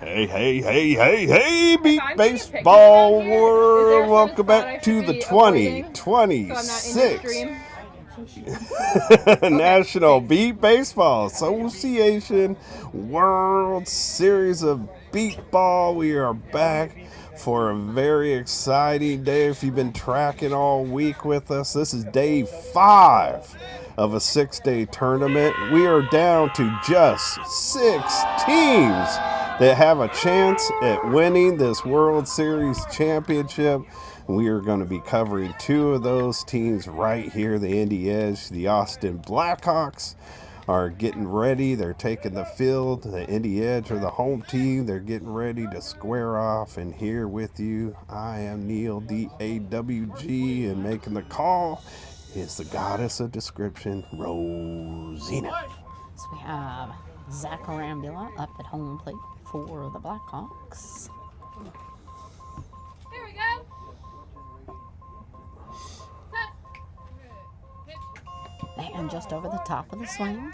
Hey, beat baseball world. Welcome back to the 2026 National Beat Baseball Association World Series of Beat Ball. We are back for a very exciting day. If you've been tracking all week with us, this is day 5 of a 6-day tournament. We are down to just 6 teams that have a chance at winning this World Series championship. We are going to be covering 2 of those teams right here. The Indy Edge, the Austin Blackhawks are getting ready. They're taking the field. The Indy Edge are the home team. They're getting ready to square off. And here with you, I am Neil, DAWG, and making the call is the goddess of description, Rosina. So we have Zach Arambula up at home plate for the Blackhawks. Here we go. And just over the top of the swing.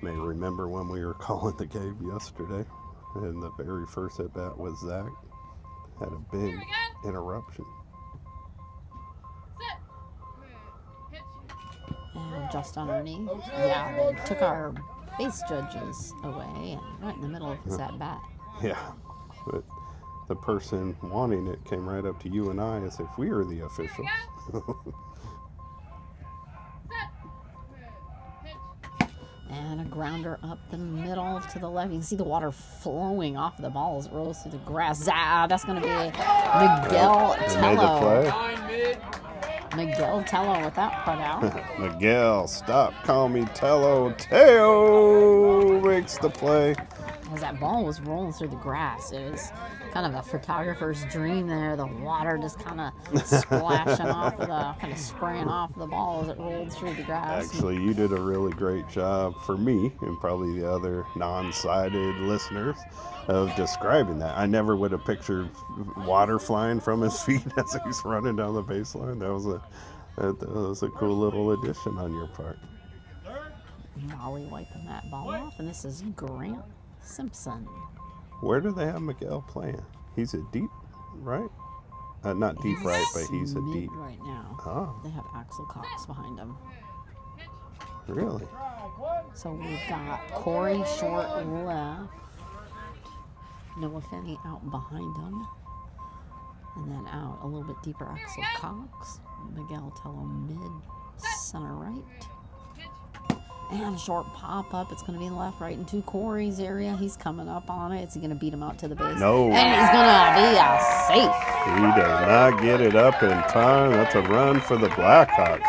May remember when we were calling the game yesterday, and the very first at bat was Zach. Had a big interruption. And just underneath, they took our base judges away and right in the middle of his at bat. Yeah, but the person wanting it came right up to you and I as if we were the officials. And a grounder up the middle to the left. You can see the water flowing off the ball as it rolls through the grass. That's going to be Miguel Tello. Miguel Tello with that put out. Miguel, stop, call me Tello. Teo makes the play. As that ball was rolling through the grass, it was kind of a photographer's dream there. The water just kind of splashing off kind of spraying off the ball as it rolled through the grass. Actually, you did a really great job for me and probably the other non-sighted listeners of describing that. I never would have pictured water flying from his feet as he's running down the baseline. That was a cool little addition on your part. Molly wiping that ball off, and this is Grant Simpson. Where do they have Miguel playing? He's a deep right? Not deep right, but he's a deep right now. Oh. They have Axel Cox behind him. Really? So we've got Corey short left. Noah Finney out behind him. And then out a little bit deeper, Axel Cox. Miguel Tello mid, center right. And a short pop-up. It's going to be left, right into Corey's area. He's coming up on it. Is he going to beat him out to the base? No. And he's going to be a safe. He does not get it up in time. That's a run for the Blackhawks.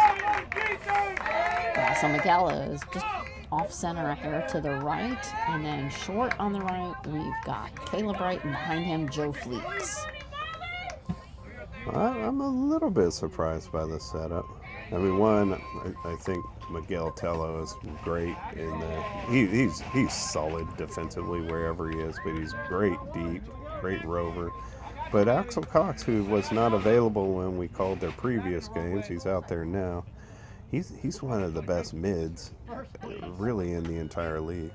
Yeah, so Miguel is just off-center a hair to the right. And then short on the right, we've got Caleb Wright, and behind him, Joe Fleeks. I'm a little bit surprised by the setup. I mean, I think Miguel Tello is great in that he's solid defensively wherever he is, but he's great deep, great rover. But Axel Cox, who was not available when we called their previous games, he's out there now. He's one of the best mids, really, in the entire league.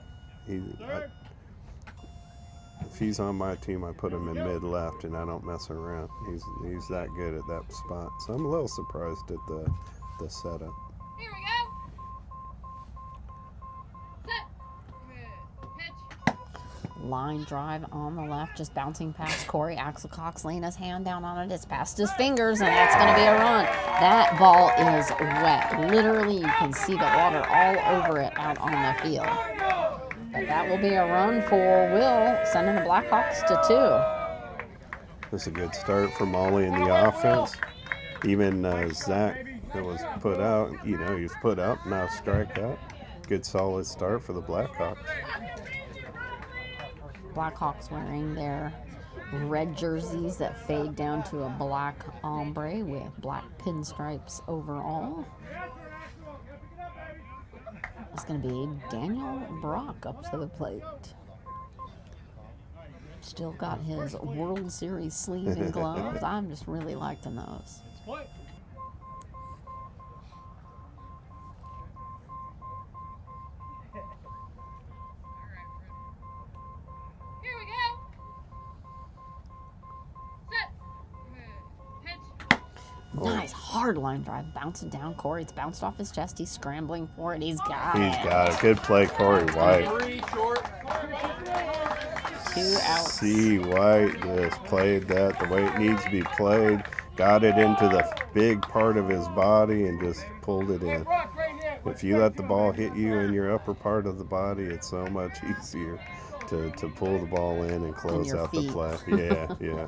If he's on my team, I put him in mid left, and I don't mess around. He's that good at that spot. So I'm a little surprised at the setup. Here we go. Set. Pitch. Line drive on the left, just bouncing past Corey. Axel Cox laying his hand down on it. It's past his fingers, and that's going to be a run. That ball is wet. Literally, you can see the water all over it out on the field. But that will be a run for Will, sending the Blackhawks to 2. That's a good start for Molly in the offense. Even Zach, that was put out, he was put out, now strikeout. Good solid start for the Blackhawks. Blackhawks wearing their red jerseys that fade down to a black ombre with black pinstripes overall. It's going to be Daniel Brock up to the plate. Still got his World Series sleeve and gloves. I'm just really liking those. hard line drive. Bounce it down. Corey, it's bounced off his chest. He's scrambling for it. He's got it. He's got it. Good play, Corey White. 2 outs. C. White just played that the way it needs to be played. Got it into the big part of his body and just pulled it in. If you let the ball hit you in your upper part of the body, it's so much easier to pull the ball in and close out the play. Yeah. Yeah.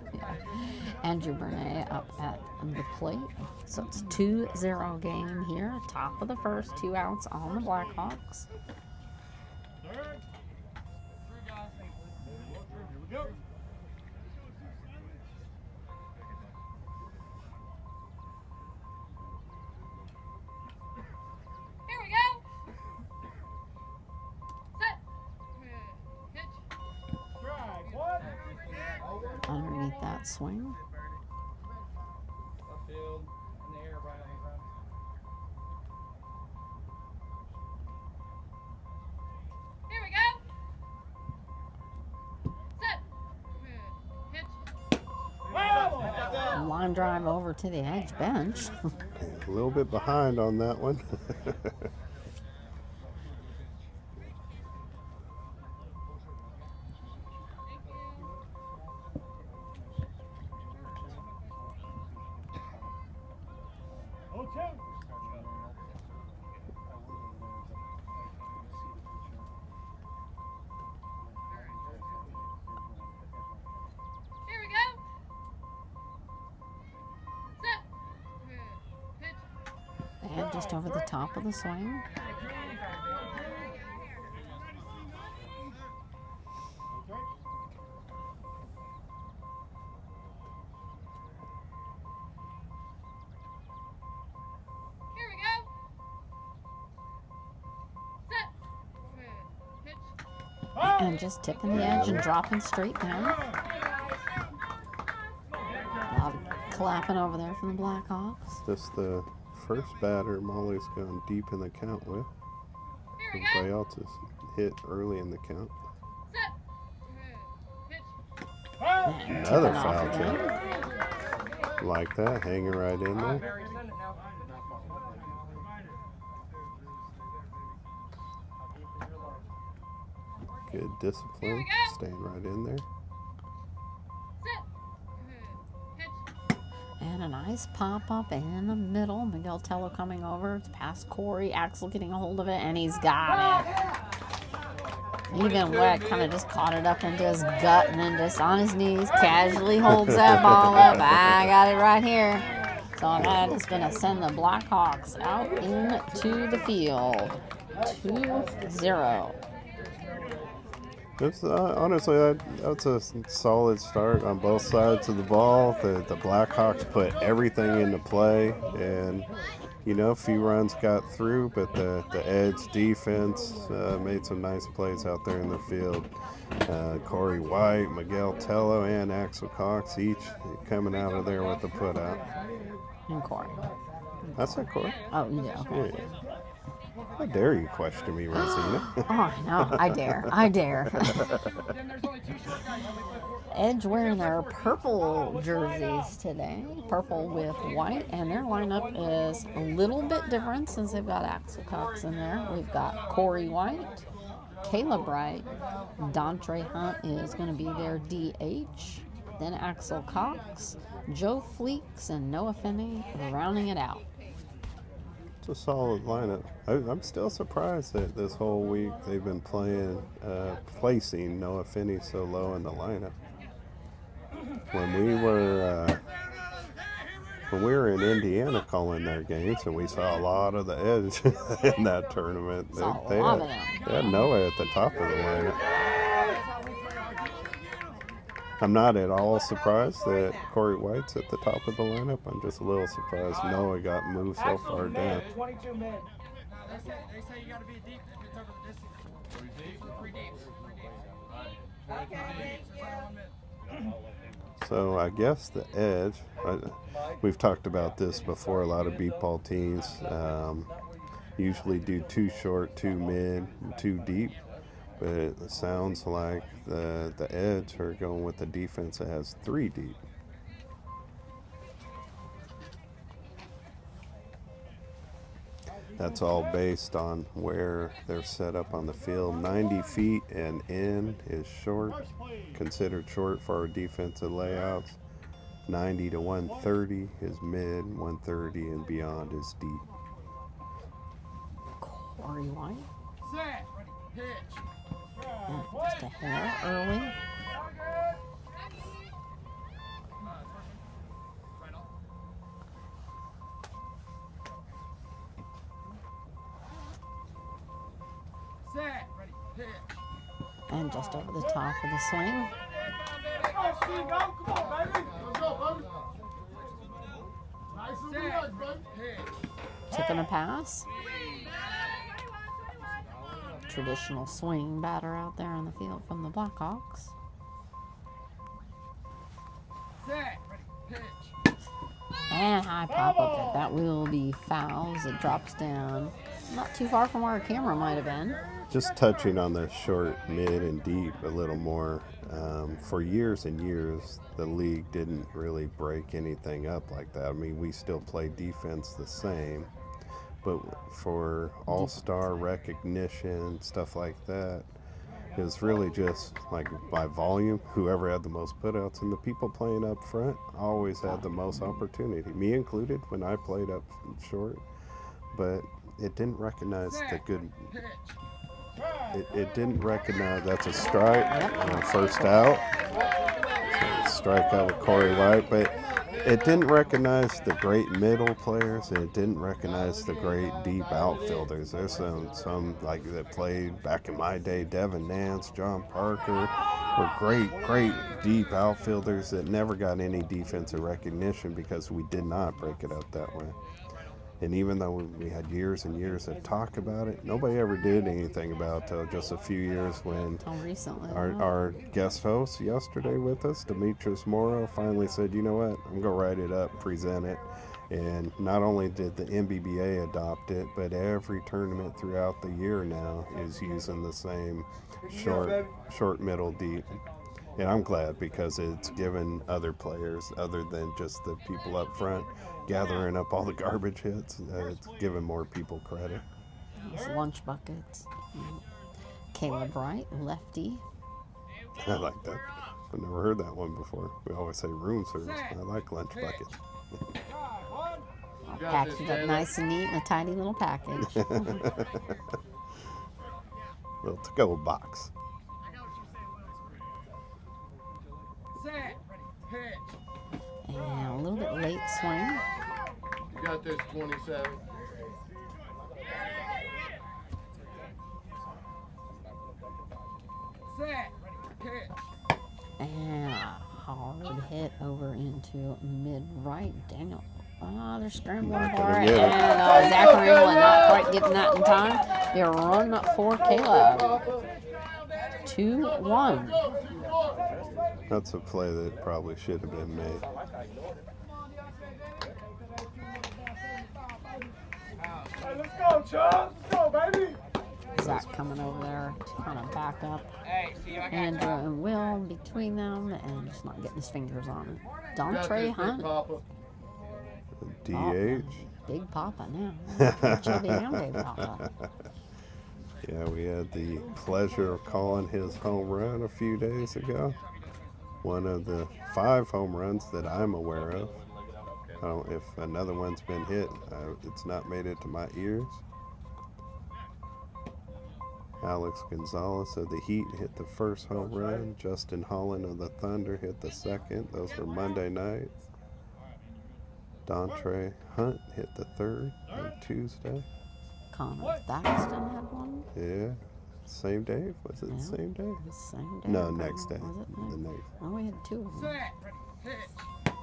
Andrew Burnett up at the plate. So it's 2-0 game here. Top of the first, 2 outs on the Blackhawks. Here we go. Set. Pitch. Underneath that swing. Here we go. Set. Pitch. Line drive over to the edge bench. A little bit behind on that one. Here we go. Set. Pitch. And just over the top of the swing. Here we go. Set. Pitch. And just tipping the edge and dropping straight down. A lot of clapping over there from the Blackhawks. Just the first batter Molly's gone deep in the count with. Here we Everybody go. else is hit early in the count. Set. Pitch. And Another tipping off foul again. tip. Like that, hanging right in there. Good discipline, staying right in there. Set. Pitch. And a nice pop up in the middle. Miguel Tello coming over. It's past Corey. Axel getting a hold of it, and he's got it. Even Weck kind of just caught it up into his gut and then just on his knees casually holds that ball up. I got it right here. So that is going to send the Blackhawks out into the field. 2-0. It's, honestly, that's a solid start on both sides of the ball. The Blackhawks put everything into play, and a few runs got through, but the Edge defense made some nice plays out there in the field. Corey White, Miguel Tello, and Axel Cox each coming out of there with the put out. And Corey. That's not Corey. Oh, you do. Okay. Yeah. How dare you question me, Rosina? Oh, I know. I dare. I dare. Edge wearing their purple jerseys today. Purple with white. And their lineup is a little bit different since they've got Axel Cox in there. We've got Corey White, Caleb Wright, Dontre Hunt is going to be their DH. Then Axel Cox, Joe Fleeks, and Noah Finney rounding it out. It's a solid lineup. I'm still surprised that this whole week they've been placing Noah Finney so low in the lineup. When we were in Indiana calling their games, and we saw a lot of the Edge in that tournament, they had Noah at the top of the lineup. I'm not at all surprised that Corey White's at the top of the lineup. I'm just a little surprised Noah got moved so far down. 22 mid. They say you got to be deep if it's over the distance. 3 deep. So I guess the Edge, we've talked about this before, a lot of beat ball teams usually do 2 short, 2 mid, 2 deep. But it sounds like the Edge are going with the defense that has 3 deep. That's all based on where they're set up on the field. 90 feet and in is short, considered short for our defensive layouts. 90 to 130 is mid, 130 and beyond is deep. Corey White. Set. Ready. Pitch. Yeah, just a hair early. Set. Ready. Pitch. And just over the top of the swing. Come on, baby. Let's go, baby. Nice and relaxed, baby. Pitch. Taking a pass. Traditional swing batter out there on the field from the Blackhawks. Set. Ready. Pitch. And high pop up. That will be foul as it drops down. Not too far from where our camera might have been. Just touching on the short, mid, and deep a little more. For years and years, the league didn't really break anything up like that. I mean, we still play defense the same, but for all-star recognition, stuff like that, it was really just like by volume. Whoever had the most putouts, and the people playing up front always had the most opportunity, me included when I played up short. But it didn't recognize the good. It didn't recognize that's a strike, first out. So strikeout with Corey White, but it didn't recognize the great middle players, and it didn't recognize the great deep outfielders. There's some like that played back in my day. Devin Nance, John Parker were great deep outfielders that never got any defensive recognition because we did not break it up that way. And even though we had years and years of talk about it, nobody ever did anything about it till just a few years when Until recently. our guest host yesterday with us, Demetrius Morrow, finally said, you know what, I'm going to write it up, present it. And not only did the NBBA adopt it, but every tournament throughout the year now is using the same short, middle, deep. And I'm glad because it's given other players, other than just the people up front, gathering up all the garbage hits, it's given more people credit. Those lunch buckets. Caleb Wright, lefty. I like that. I've never heard that one before. We always say room service. I like lunch buckets. Packaged up nice and neat in a tiny little package. Little to-go box. Set. Ready. Pitch. And a little bit late swing. You got this, 27. Set. Ready. Pitch. And a hard hit over into mid-right. Daniel. They're scrambling Not for gonna it. get it. And Zachary England not quite getting that in time. They're run for Caleb. 2-1. That's a play that probably should have been made. Hey, let's go, Chubb. Let's go, baby. Zach coming over there to kind of back up Andrew and Will between them and just not getting his fingers on it. You got Dontre this, Big Hunt. Papa. DH. Big Papa now. Chubby and Big Papa. Yeah, we had the pleasure of calling his home run a few days ago. One of the 5 home runs that I'm aware of. If another one's been hit, it's not made it to my ears. Alex Gonzalez of the Heat hit the first home run. Justin Holland of the Thunder hit the second. Those were Monday night. Dontre Hunt hit the third on Tuesday. Connor Thaxton had one. Yeah, same day. Was it the same day? The same day. No, next day. Was it? The next. Oh, we had 2 of them. Set. Ready. Pitch.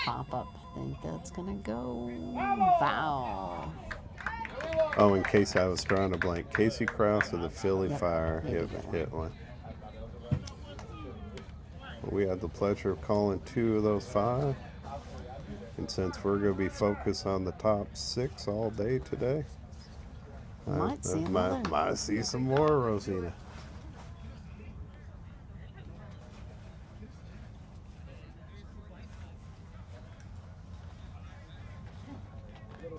Pop up. I think that's going to go foul. Oh, in case I was drawing a blank, Casey Krause of the Philly Yep, Fire he did get hit one. We had the pleasure of calling 2 of those 5. And since we're going to be focused on the top 6 all day today, Might see might see some more, Rosina.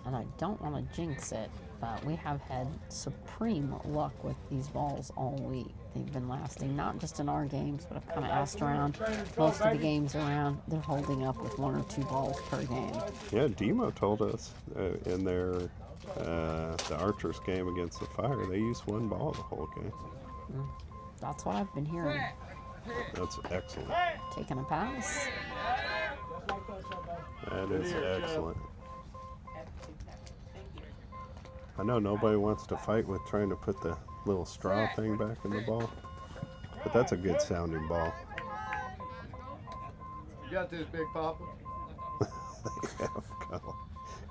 And I don't want to jinx it, But we have had supreme luck with these balls all week. They've been lasting, not just in our games, but I've kind of asked around most of the games around. They're holding up with 1 or 2 balls per game. Yeah, Demo told us in their the Archers game against the Fire, they used 1 ball the whole game. That's what I've been hearing. That's excellent. Taking a pass. That is excellent. I know nobody wants to fight with trying to put the little straw thing back in the ball, but that's a good sounding ball. You got this, Big Papa. They have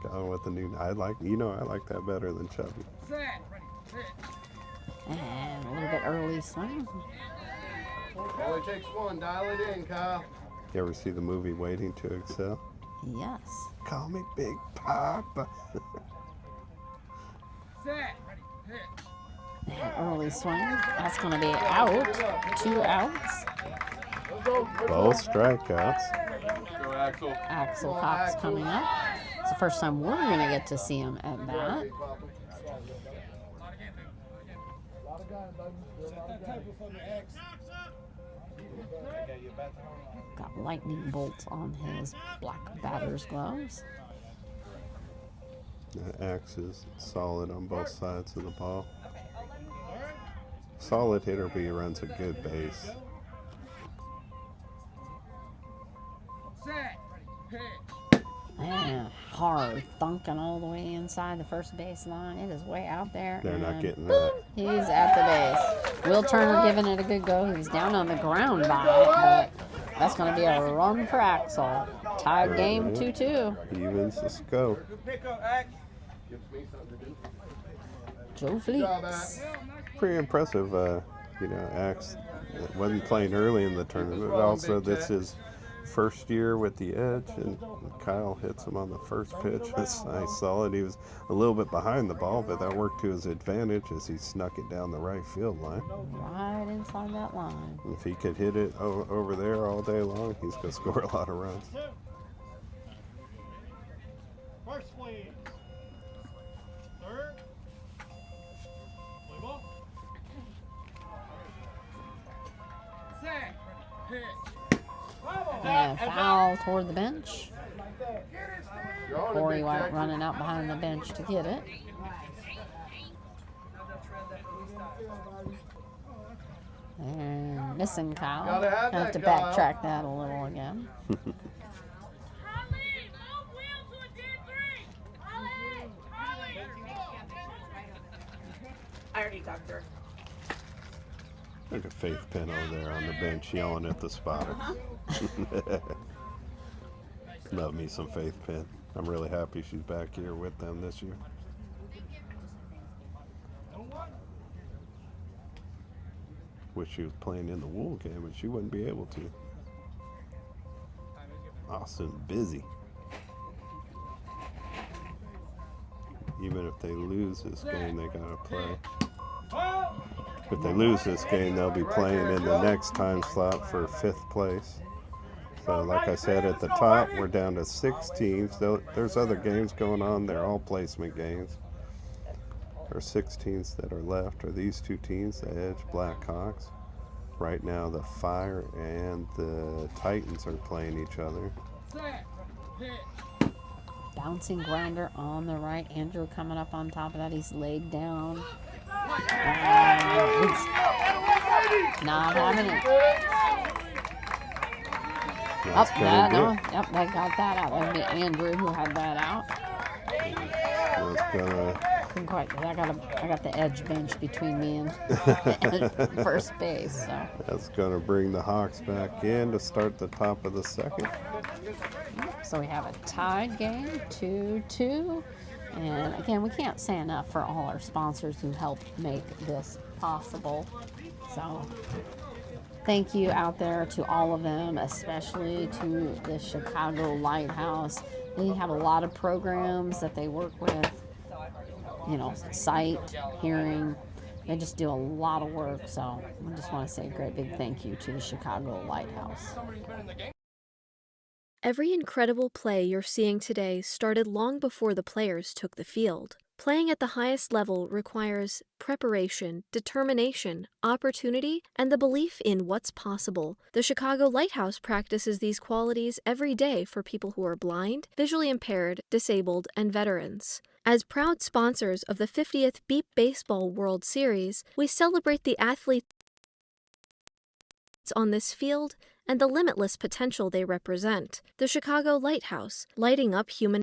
gone with the new. I like that better than Chubby. And a little bit early swing. Only takes 1. Dial it in, Kyle. You ever see the movie Waiting to Excel? Yes. Call me Big Papa. And early swing. That's going to be out. 2 outs. Both strikeouts. Go, Axel. Axel Cox coming up. It's the first time we're going to get to see him at bat. Got lightning bolts on his black batter's gloves. The axe is solid on both sides of the ball. Solid hitter, but he runs a good base. And hard thunking all the way inside the first base line. It is way out there. They're not and getting that. He's at the base. Will Turner giving it a good go. He's down on the ground by it, but that's going to be a run for Axel. Tied game 2-2. Evens the scope. Joe Fleets. Pretty impressive, Axe wasn't playing early in the tournament, but also this is first year with the edge, and Kyle hits him on the first pitch. That's nice, solid. He was a little bit behind the ball, but that worked to his advantage as he snuck it down the right field line. Right inside that line. If he could hit it over there all day long, he's going to score a lot of runs. First, please. Third. Play ball. Set. Pitch. And foul toward the bench. You're on it, Corey Big White Jack. running out behind the bench to get it. And missing Kyle. Gotta have Have to that, Kyle. backtrack that a little again. I already talked to her. Look at Faith Penn over there on the bench yelling at the spotter. Love me some Faith Penn. I'm really happy she's back here with them this year. Wish she was playing in the Wool game, but she wouldn't be able to. Austin's busy. Even if they lose this game, they gotta play. If they lose this game, they'll be playing in the next time slot for 5th place. So like I said at the top, we're down to 6 teams. There's other games going on. They're all placement games. There are 6 teams that are left, are these 2 teams, the Edge, Blackhawks. Right now the Fire and the Titans are playing each other. Bouncing grounder on the right. Andrew coming up on top of that. He's laid down. It's not having it. That's Up gonna do it. Yep, they got that out. That would be Andrew who had that out. That's gonna Couldn't quite. I got the edge bench between me and first base. So That's going to bring the Hawks back in to start the top of the second. So we have a tied game, 2-2. And again, we can't say enough for all our sponsors who helped make this possible. So thank you out there to all of them, especially to the Chicago Lighthouse. They have a lot of programs that they work with, sight, hearing. They just do a lot of work. So I just want to say a great big thank you to the Chicago Lighthouse. Every incredible play you're seeing today started long before the players took the field. Playing at the highest level requires preparation, determination, opportunity, and the belief in what's possible. The Chicago Lighthouse practices these qualities every day for people who are blind, visually impaired, disabled, and veterans. As proud sponsors of the 50th Beep Baseball World Series, we celebrate the athletes on this field and the limitless potential they represent. The Chicago Lighthouse, lighting up human.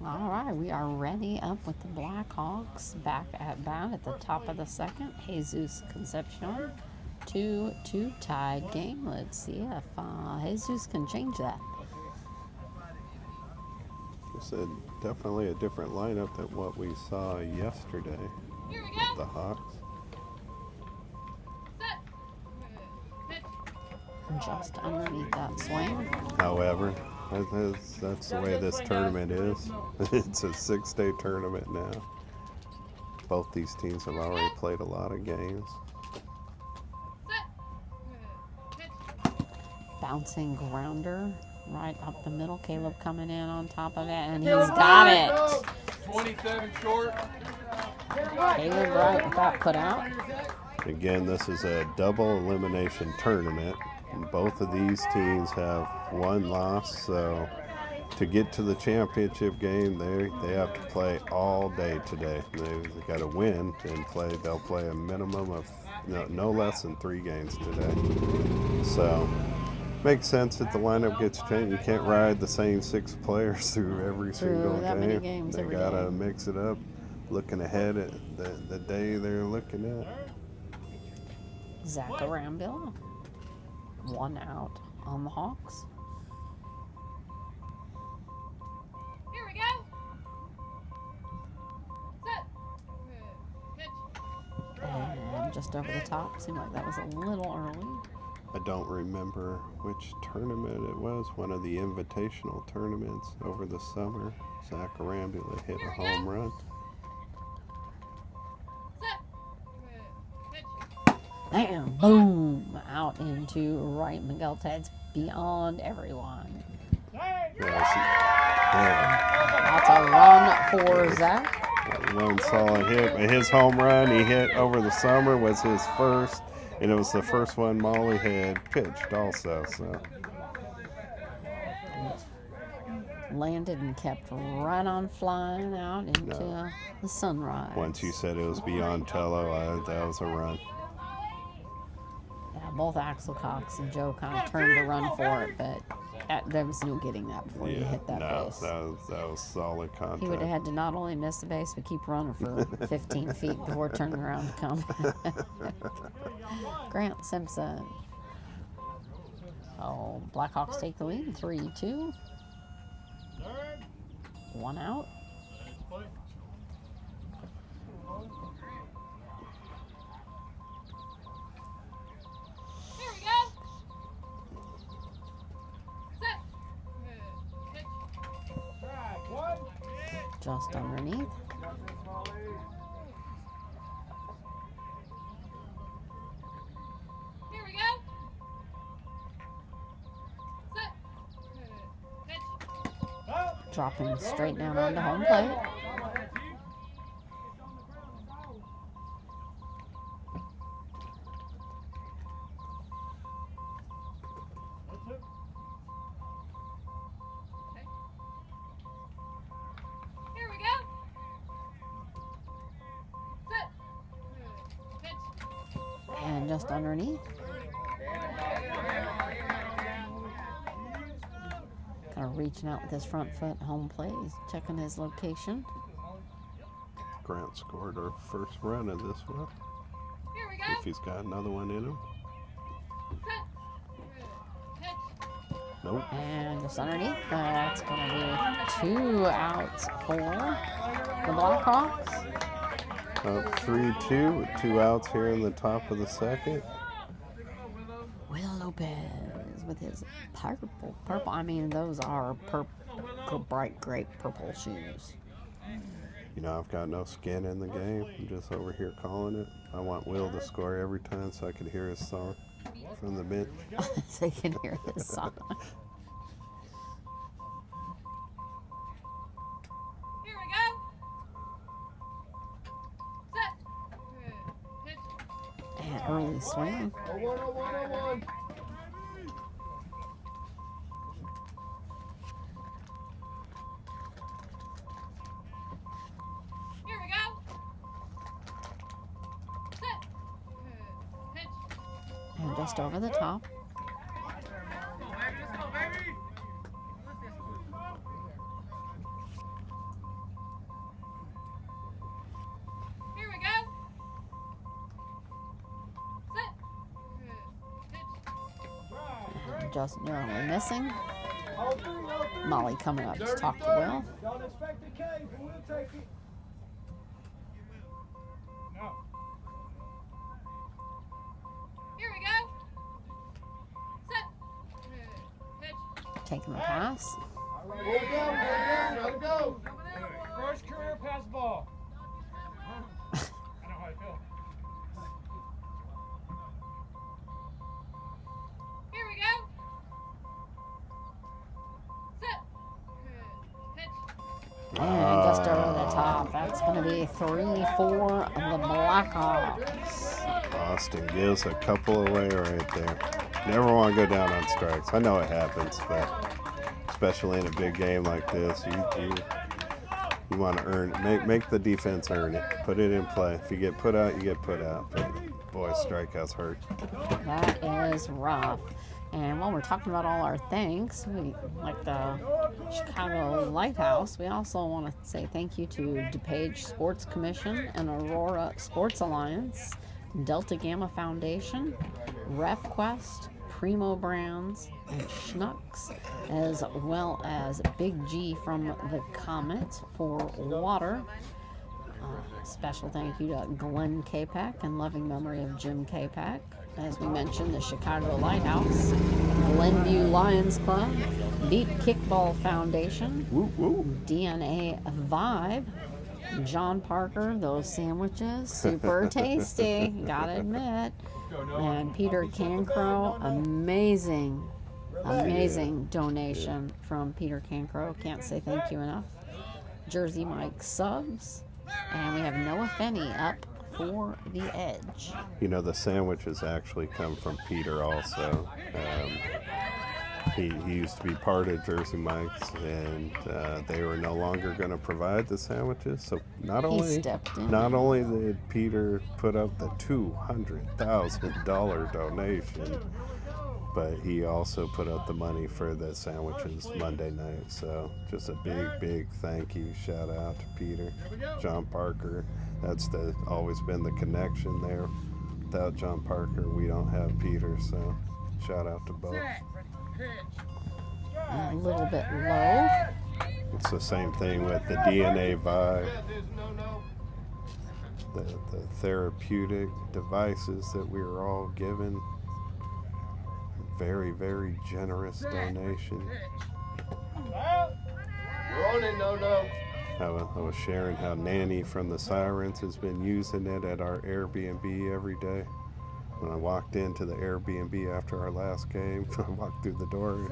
All right, we are ready up with the Blackhawks. Back at bat at the top of the second. Jesus Concepcion. 2-2 tied game. Let's see if Jesus can change that. It's definitely a different lineup than what we saw yesterday Here we with go. the Hawks. Set. Pitch. Just underneath that swing. However, that's the way this tournament is. It's a 6-day tournament now. Both these teams have already played a lot of games. Set. Pitch. Bouncing grounder right up the middle. Caleb coming in on top of it, and he's got it. 27 short. Caleb right with that put out. Again, this is a double elimination tournament. And both of these teams have one loss, so to get to the championship game, they have to play all day today. They've got to win and play. They'll play a minimum of no less than 3 games today. So makes sense that the lineup gets changed. You can't ride the same 6 players through every single that many game. games They every gotta day. mix it up, looking ahead at the day they're looking at. Zach Arambilla. 1 out on the Hawks. Here we go. Set. Pitch. And just over the top. Seemed like that was a little early. I don't remember which tournament it was, one of the invitational tournaments over the summer. Zach Arambula hit a home run. Set. Pitch. And boom! Out into right. Miguel Ted's beyond everyone. Yeah, That's a run for Zach. one solid hit. His home run he hit over the summer was his first, and it was the first one Molly had pitched also. So Landed and kept right on flying out into the sunrise. once you said it was beyond Tello, that was a run. Yeah, both Axel Cox and Joe kind of turned to run for it, but there was no getting that before you hit that base. That was solid contact. He would have had to not only miss the base, but keep running for 15 feet before turning around to come. Grant Simpson. Oh, Blackhawks take the lead, 3-2. 1 out. Here we go. Set. Pitch. Just underneath. Here we go. Set. Pitch. Dropping straight down onto home plate. Here we go. Set. Pitch. And just underneath. Kind of reaching out with his front foot, home plate. He's checking his location. Grant scored our first run of this one. Here we go. If he's got another one in him. Set. Pitch. Nope. And just underneath. That's going to be 2 outs for the Blackhawks. Up 3-2 with 2 outs here in the top of the second. Will Lopez with his purple. I mean, those are bright grape purple shoes. You know, I've got no skin in the game. I'm just over here calling it. I want Will to score every time so I can hear his song from the bench. So you can hear his song. early swing. 0-1, 0-1, 0-1. Here we go. Set. Good. Pitch. And just over the top. Let's go, baby. Here we go. Set. Good. Pitch. Just narrowly missing. Molly coming up to talk to Will. Don't expect a K, but we'll take it. No. Here we go. Set. Good. Pitch. Taking the pass. Go down, let it go. First career pass ball. I know how I feel. Here we go. Set. Good. Pitch. And just over the top. That's going to be 3-4 the Blackhawks. Austin gives a couple away right there. Never want to go down on strikes. I know it happens, but especially in a big game like this, you want to earn it. Make the defense earn it. Put it in play. If you get put out, you get put out. But boy, strikeouts hurt. That is rough. And while we're talking about all our thanks, we like the Chicago Lighthouse, we also want to say thank you to DuPage Sports Commission and Aurora Sports Alliance, Delta Gamma Foundation, RefQuest, Primo Brands, and Schnucks, as well as Big G from the Comet for water. Special thank you to Glenn Capac and loving memory of Jim Capac. As we mentioned, the Chicago Lighthouse, Glenview Lions Club, Deep Kickball Foundation, Woo woo. DNA Vibe, John Parker, those sandwiches, super tasty, gotta admit. And Peter Cancrow, amazing donation from Peter Cancrow. Can't say thank you enough. Jersey Mike subs. And we have Noah Fenney up for the edge. You know, the sandwiches actually come from Peter also. He used to be part of Jersey Mike's, and they were no longer going to provide the sandwiches. So not only did Peter put up the $200,000 donation, but he also put up the money for the sandwiches Monday night. So just a big thank you, shout out to Peter, John Parker. That's always been the connection there. Without John Parker, we don't have Peter. So shout out to both. A little bit low. It's the same thing with the DNA Vibe, the therapeutic devices that we were all given. Very generous donation. You're on it, no. I was sharing how Nanny from the Sirens has been using it at our Airbnb every day. When I walked into the Airbnb after our last game, I walked through the door.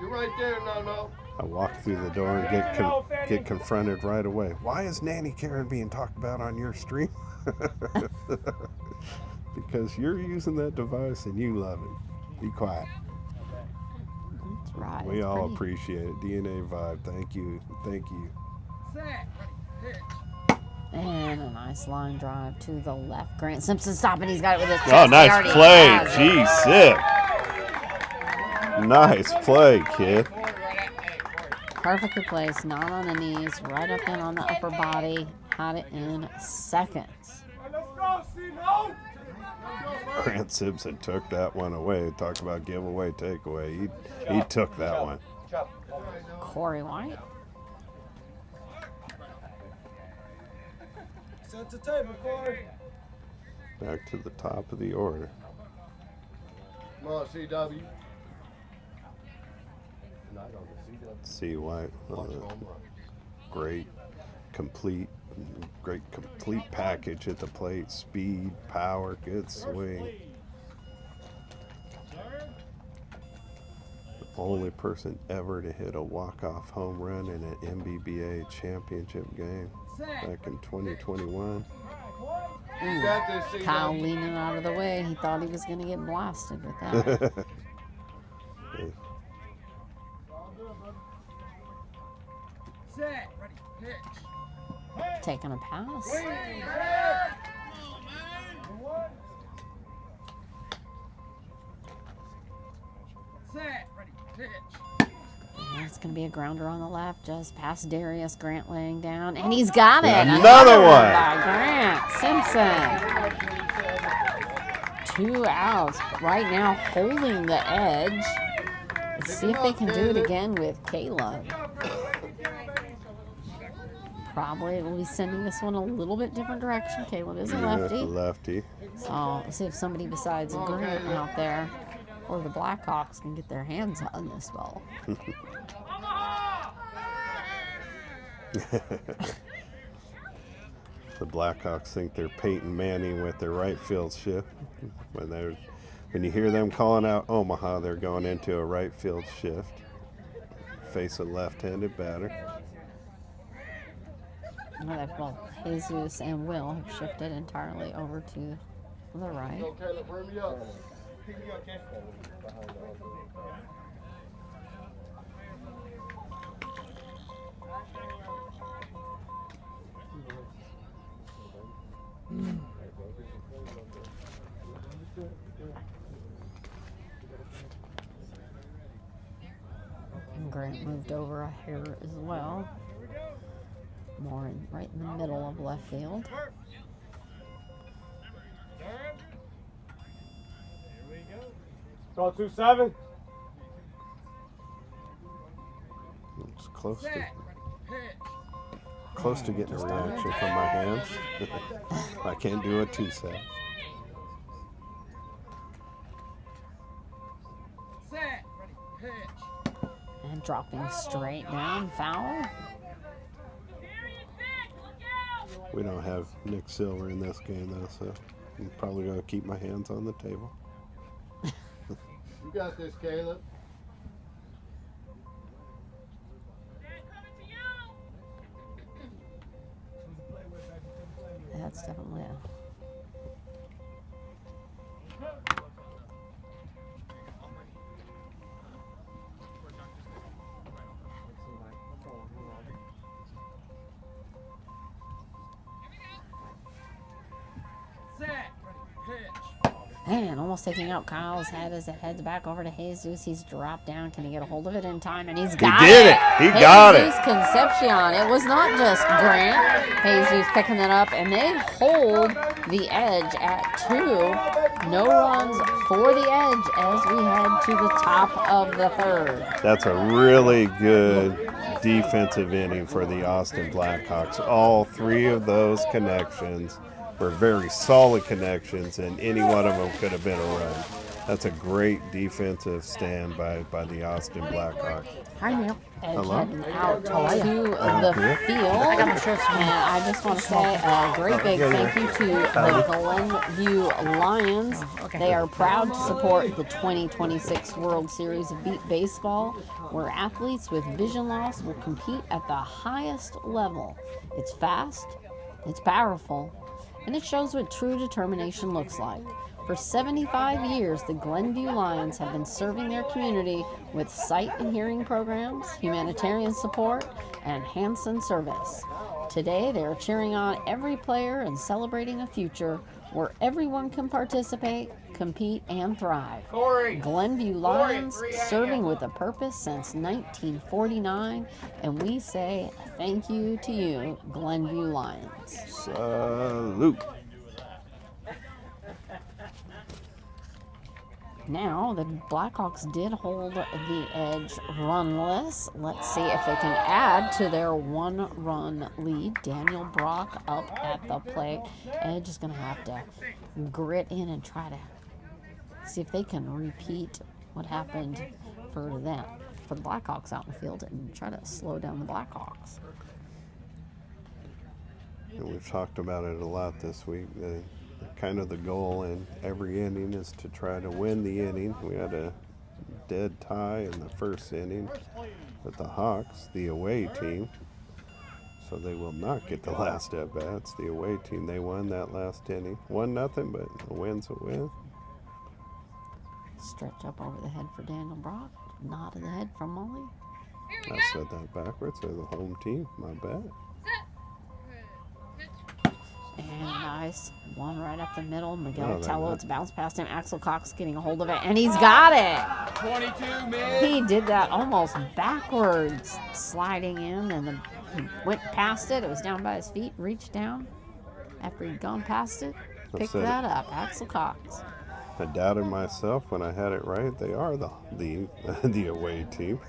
You're right there, no. I walk through the door and get confronted right away. Why is Nanny Karen being talked about on your stream? Because you're using that device and you love it. Be quiet. That's right. We it's all pretty. appreciate it. DNA Vibe, thank you. And a nice line drive to the left. Grant Simpson stopping. He's got it with his chest. Oh, He nice already play. has it. Gee, sick. Nice play, kid. Perfectly placed, not on the knees, right up in on the upper body. Had it in seconds. Let's go, C-No. Grant Simpson took that one away. Talk about giveaway, takeaway. He took that one. Corey White. Set the table, Corey. Back to the top of the order. Come on, CW. C. White, great complete package at the plate. Speed, power, good swing. The only person ever to hit a walk-off home run in an MBBA championship game back in 2021. You got this, CJ. Kyle leaning out of the way. He thought he was going to get blasted with that. Set. Ready. Pitch. Taking a pass. Set. Ready. Pitch. And it's going to be a grounder on the left, just past Darius. Grant laying down, and he's got it. Another one. By Grant Simpson. 2 outs. Right now, holding the edge. Let's see if they can do it again with Caleb. Probably will be sending this one a little bit different direction. Caleb is a lefty. Lefty. So let's see if somebody besides Grant out there or the Blackhawks can get their hands on this ball. The Blackhawks think they're Peyton Manning with their right field shift. When you hear them calling out Omaha, they're going into a right field shift. Face a left-handed batter. Well, Jesus and Will have shifted entirely over to the right. Go, Caleb, bring me up. And Grant moved over a hair as well. More right in the middle of left field. Call 2-7. It's close to getting a reaction from my hands. I can't do a 2 set. Set. Ready. Pitch. And dropping straight down, foul. We don't have Nick Silver in this game, though, so I'm probably going to keep my hands on the table. You got this, Caleb. That's definitely a... Set. Ready. Pitch. Man, almost taking out Kyle's head as it heads back over to Jesus. He's dropped down. Can he get a hold of it in time? And he's got it. He did it. He got it. Jesus Concepcion. It was not just Grant. Jesus picking that up, and they hold the edge at 2. No runs for the edge as we head to the top of the 3rd. That's a really good defensive inning for the Austin Blackhawks. All 3 of those connections were very solid connections, and any one of them could have been a run. That's a great defensive stand by the Austin Blackhawks. Hi, Neil. Edge Hello. heading out to the field. I got my shirts, man. I just want to say a great big thank you to the Glenview Lions. They are proud to support the 2026 World Series of Beat Baseball, where athletes with vision loss will compete at the highest level. It's fast, it's powerful, and it shows what true determination looks like. For 75 years, the Glenview Lions have been serving their community with sight and hearing programs, humanitarian support, and Hansen service. Today, they are cheering on every player and celebrating a future where everyone can participate, compete, and thrive. Glenview Lions, serving with a purpose since 1949, and we say thank you to you, Glenview Lions. Salute. Now, the Blackhawks did hold the edge runless. Let's see if they can add to their 1-run lead. Daniel Brock up at the plate. Edge is going to have to grit in and try to see if they can repeat what happened for them, for the Blackhawks out in the field, and try to slow down the Blackhawks. And we've talked about it a lot this week. Kind of the goal in every inning is to try to win the inning. We had a dead tie in the first inning with the Hawks, the away team. So they will not get the last at bats. The away team, they won that last inning. 1-0, but a win's a win. Stretch up over the head for Daniel Brock. Nod of the head from Molly. Here we I go. said that backwards. They're the home team. My bad. Set. Pitch. And nice. One right up the middle. Miguel No, they're Tello. not. It's bounced past him. Axel Cox getting a hold of it. And he's got it. 22 mid. He did that almost backwards. Sliding in. And he went past it. It was down by his feet. Reached down. After he'd gone past it. Picked it. that up. Axel Cox. I doubted myself when I had it right. They are the away team,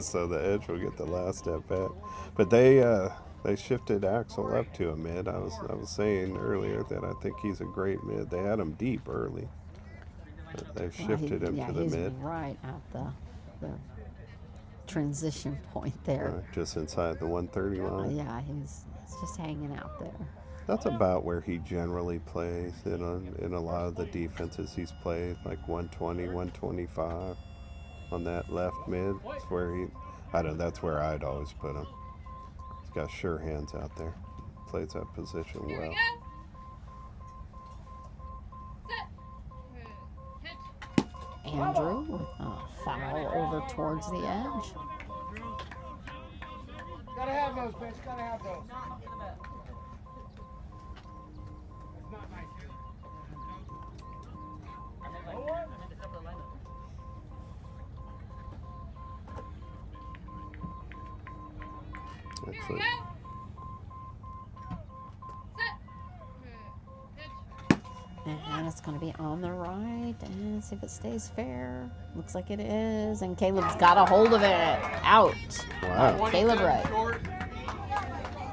so the Edge will get the last at bat. But they shifted Axel up to a mid. I was saying earlier that I think he's a great mid. They had him deep early, but they've shifted him to the he's mid, right at the transition point there. just inside the 130 line. Yeah, he's just hanging out there. That's about where he generally plays in a lot of the defenses he's played, like 120, 125 on that left mid. That's where that's where I'd always put him. He's got sure hands out there. Plays that position Here we well. go. Set. Pitch. Andrew with a foul over towards the edge. Gotta have those, bitch. Gotta have those. Here we Actually, go. Set. Pitch. And it's going to be on the right. And see if it stays fair. Looks like it is. And Caleb's got a hold of it. Out. wow. Caleb Wright. Short.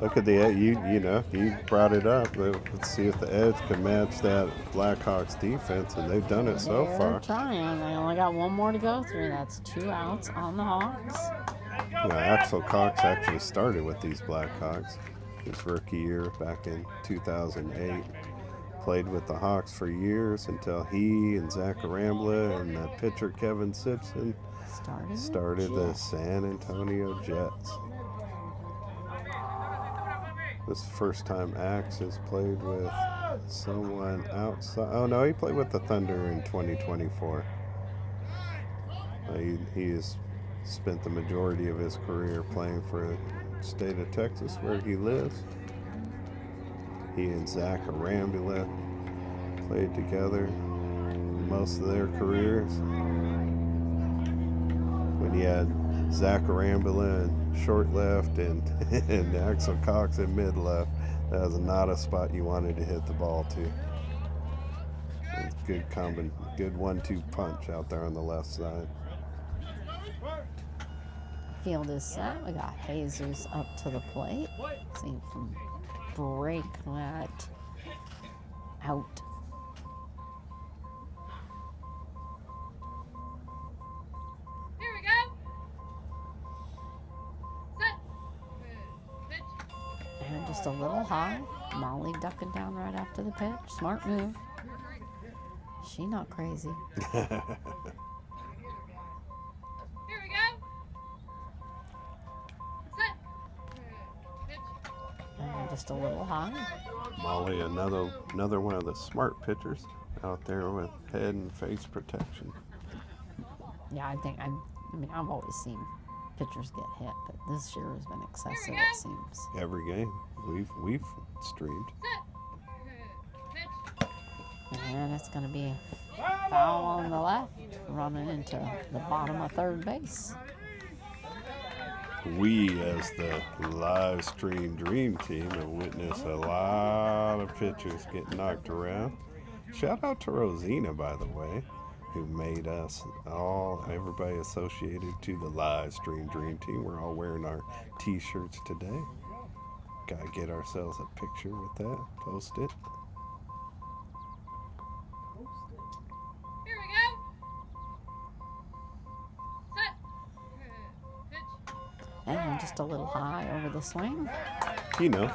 Look at the Edge. You brought it up. Let's see if the Edge can match that Blackhawks defense, and they've done it so They're far. trying. They only got one more to go through. That's 2 outs on the Hawks. Axel Cox actually started with these Blackhawks his rookie year back in 2008. Played with the Hawks for years until he and Zach Arambla and the pitcher Kevin Simpson started the San Antonio Jets. This is the first time Axe has played with someone outside. Oh no, he played with the Thunder in 2024. He has spent the majority of his career playing for the state of Texas where he lives. He and Zach Arambula played together most of their careers. When he had Zach Arambula in short left and Axel Cox in mid left, that was not a spot you wanted to hit the ball to. It's good 1-2 punch out there on the left side. Field is set. We got Jesus up to the plate. See if we can break that out. Here we go. Set. Pitch. And just a little high. Molly ducking down right after the pitch. Smart move. She not crazy. Here we go. Set. Pitch. And just a little high. Molly, another one of the smart pitchers out there with head and face protection. Yeah, I mean, I've always seen pitchers get hit, but this year has been excessive, it seems. Every game we've streamed. Set. Pitch. And it's going to be a foul on the left, running into the bottom of third base. We, as the live stream dream team, have witnessed a lot of pitchers get knocked around. Shout out to Rosina, by the way, who made us everybody associated to the live stream dream team. We're all wearing our t-shirts today. Gotta get ourselves a picture with that, post it. Here we go. Set. Pitch. And just a little high over the swing.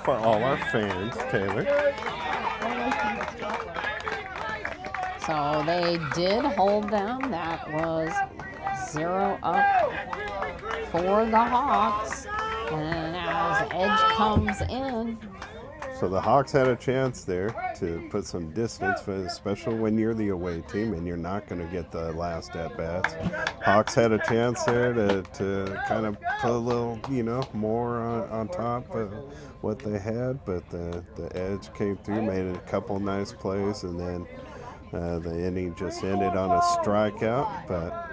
For all our fans, Taylor. So they did hold them. That was 0 up for the Hawks. And now as Edge comes in. So the Hawks had a chance there to put some distance, especially when you're the away team and you're not going to get the last at-bats. Hawks had a chance there to kind of put a little, more on top of what they had, but the Edge came through, made a couple nice plays, and then the inning just ended on a strikeout. But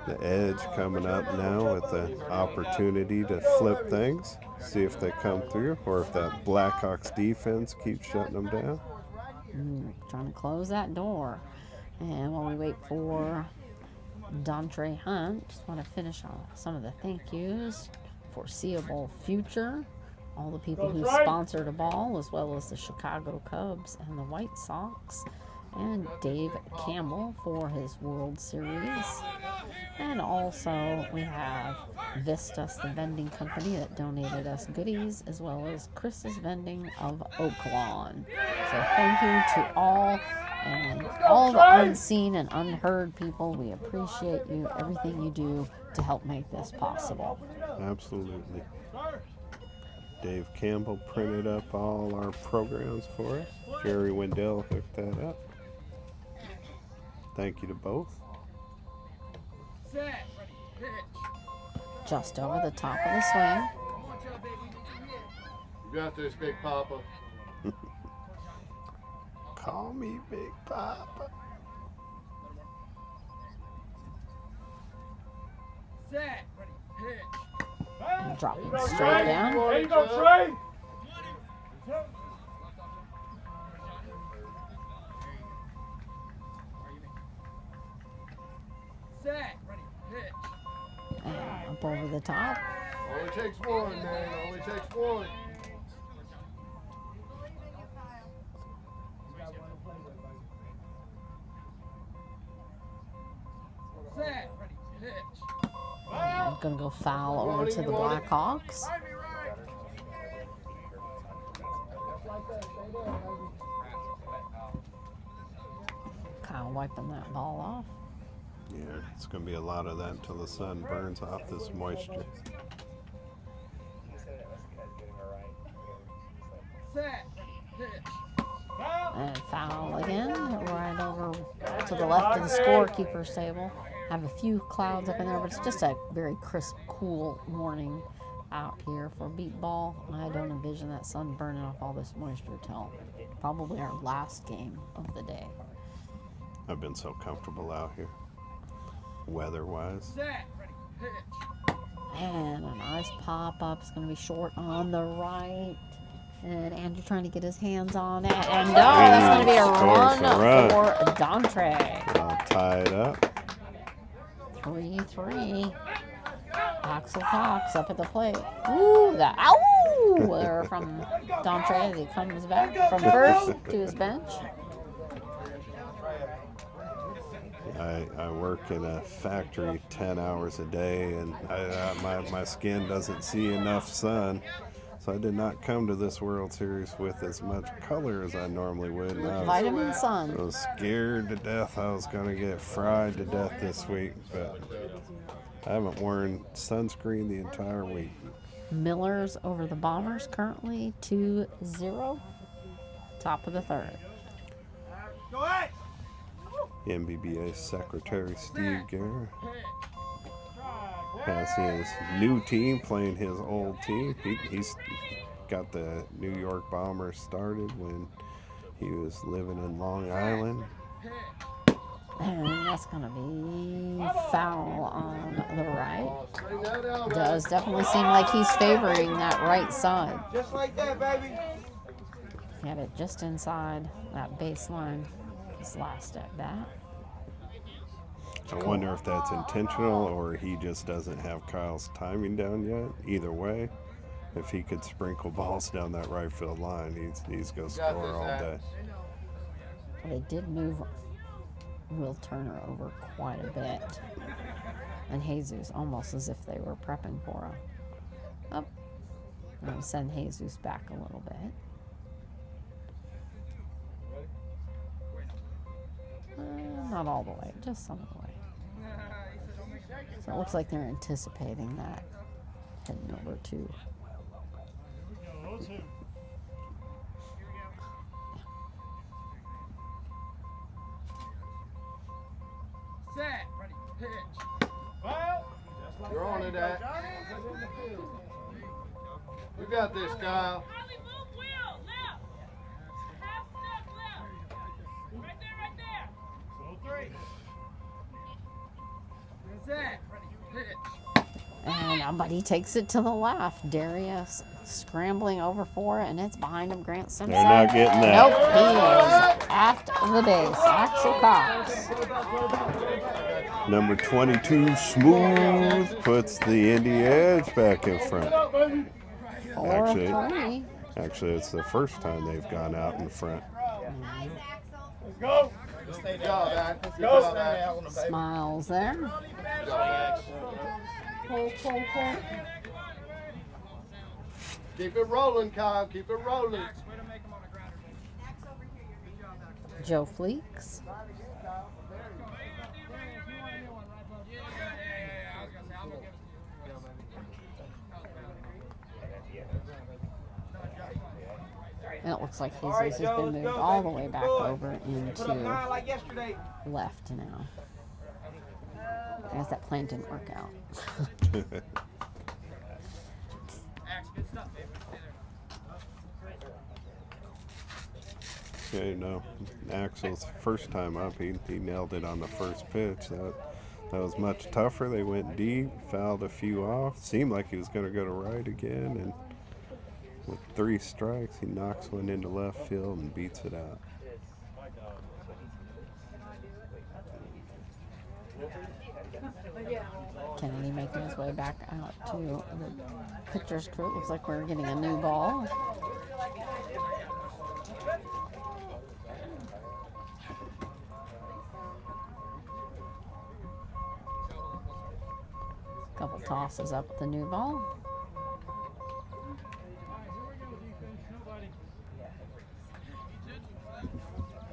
the Edge coming up now with the opportunity to flip things, see if they come through or if that Blackhawks defense keeps shutting them down. Trying to close that door. And while we wait for Dontre Hunt, just want to finish on some of the thank yous. Foreseeable future, all the people who sponsored a ball, as well as the Chicago Cubs and the White Sox, and Dave Campbell for his World Series. And also we have Vistas, the vending company that donated us goodies, as well as Chris's Vending of Oaklawn. So thank you to all, and all the unseen and unheard people. We appreciate you, everything you do to help make this possible. Absolutely. Dave Campbell printed up all our programs for us. Jerry Wendell hooked that up. Thank you to both. Set. Ready. Pitch. Just over the top of the swing. You got this, Big Papa. Call me Big Papa. Set. Ready. Pitch. And dropping straight down. There you go, Trey. Set. Ready. Pitch. And up over the top. Only takes one, man. Only takes one. Set. Ready. Pitch. And gonna go foul over to the Blackhawks. Kyle wiping that ball off. Yeah, it's going to be a lot of that until the sun burns off this moisture. Set. Pitch. And foul again, right over to the left of the scorekeeper's table. Have a few clouds up in there, but it's just a very crisp, cool morning out here for beat ball. I don't envision that sun burning off all this moisture till probably our last game of the day. I've been so comfortable out here, weather-wise. Set. Ready. Pitch. And a nice pop-up. It's going to be short on the right. And Andrew trying to get his hands on it. And no, that's going to be a run for Dontre. I'll tie it up. 3-3. Axel Cox up at the plate. Ooh, the ow! There from Dontre as he comes back from first to his bench. I work in a factory 10 hours a day, and my skin doesn't see enough sun. So I did not come to this World Series with as much color as I normally would. And Vitamin sun. I was scared to death I was going to get fried to death this week, but I haven't worn sunscreen the entire week. Millers over the Bombers, currently 2-0. Top of the third. Go ahead. NBBA Secretary Steve Guerra has his new team playing his old team. He's got the New York Bombers started when he was living in Long Island. And that's going to be foul on the right. Does definitely seem like he's favoring that right side. Just like that, baby. Had it just inside that baseline his last at bat. I wonder if that's intentional or he just doesn't have Kyle's timing down yet. Either way, if he could sprinkle balls down that right field line, he's going to score all day. They did move Will Turner over quite a bit. And Jesus, almost as if they were prepping for a up. I'm going to send Jesus back a little bit. Not all the way, just some of the way. So it looks like they're anticipating that, heading over to 2. Here we go. Set. Ready. Pitch. Well, You're on it, Act. You got this, Kyle. Riley, move wheel, left. Half step left. Right there. so 3. Set. Ready. Pitch. And but he takes it to the left. Darius scrambling over for it, and it's behind him. Grant Simpson. They're not getting Nope, that. he is at the base. Axel Cox. Number 22, Smooth, puts the Indy Edge back in front. 4-3. Actually, it's the first time they've gone out in front. Let's go. Good job, Act. Good Go. job, Act. Smiles there. Good job, Act. Keep it rolling, Kyle. Keep it rolling. Way to make him on the grounder, baby. Joe Fleeks. Yeah. I was gonna say, I'm gonna give it to you. And it looks like Jesus has been moved all the way back over into Like yesterday. left now. I guess that plan didn't work out. Axe, good stuff, baby. Stay there. Okay, no, Axel's first time up, he nailed it on the first pitch. That was much tougher. They went deep, fouled a few off. Seemed like he was going to go to right again, and with 3 strikes, he knocks one into left field and beats it out. Kennedy making his way back out to the pitcher's crew. It looks like we're getting a new ball. Couple tosses up with the new ball.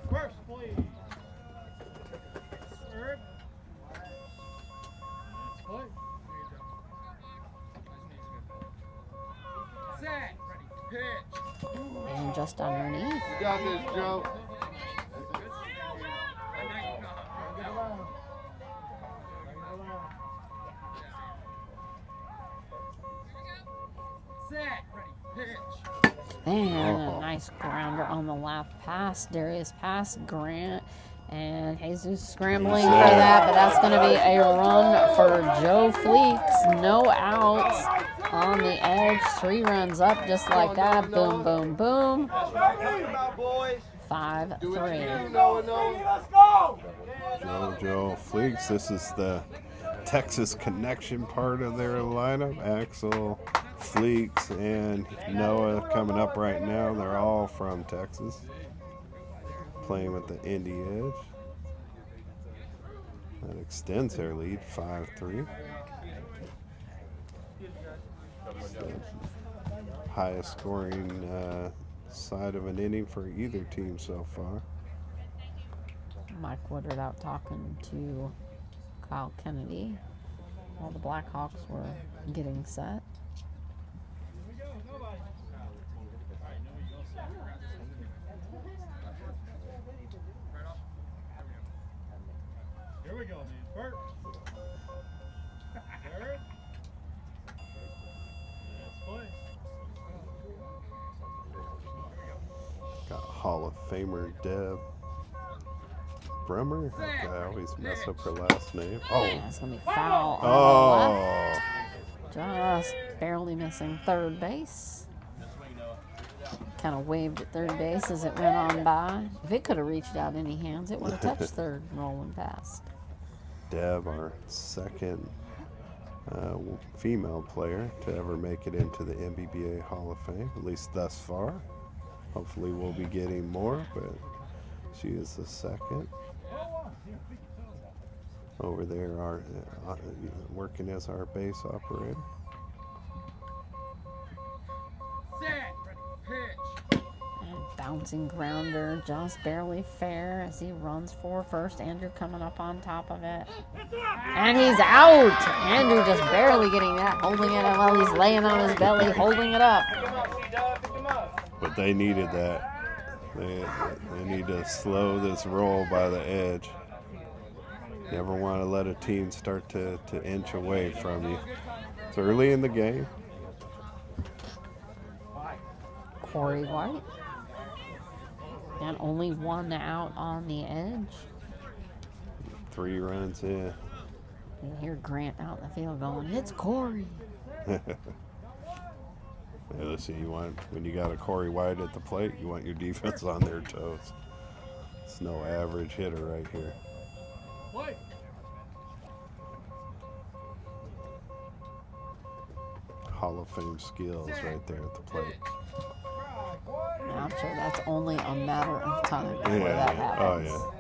First, please. Third. Let's play. Set. Ready. Pitch. And just underneath. You got this, Joe. Set. Ready. Pitch. And a nice grounder on the left pass. Darius pass, Grant, and Jesus scrambling for that, but that's going to be a run for Joe Fleeks. No outs on the edge. 3 runs up just like that. Boom, boom, boom. 5-3. Joe Fleeks, this is the Texas connection part of their lineup. Axel, Fleeks, and Noah coming up right now. They're all from Texas, playing with the Indy Edge. That extends their lead, 5-3. Highest scoring side of an inning for either team so far. Mike Woodard out talking to Kyle Kennedy while the Blackhawks were getting set. Here we go, man. Bert. Third. Let's play. Got Hall of Famer Deb Brummer. I always mess up her last name. Oh, Yeah, it's going to be foul on the oh, left. Just barely missing third base. Kind of waved at third base as it went on by. If it could have reached out any hands, it would have touched third and rolling past. Deb, our second female player to ever make it into the NBBA Hall of Fame, at least thus far. Hopefully we'll be getting more, but she is the second. Over there, working as our base operator. Set. Ready. Pitch. And bouncing grounder, just barely fair as he runs for first. Andrew coming up on top of it. And he's out! Andrew just barely getting that, holding it while he's laying on his belly, holding it up. But they needed that. They need to slow this roll by the edge. Never want to let a team start to inch away from you. It's early in the game. Corey White. And only one out on the edge. 3 runs in. You hear Grant out in the field going, "It's Corey." Hey, listen, when you got a Corey White at the plate, you want your defense on their toes. It's no average hitter right here. Hall of Fame skills right there at the plate. And I'm sure that's only a matter of time before that happens. Oh, yeah.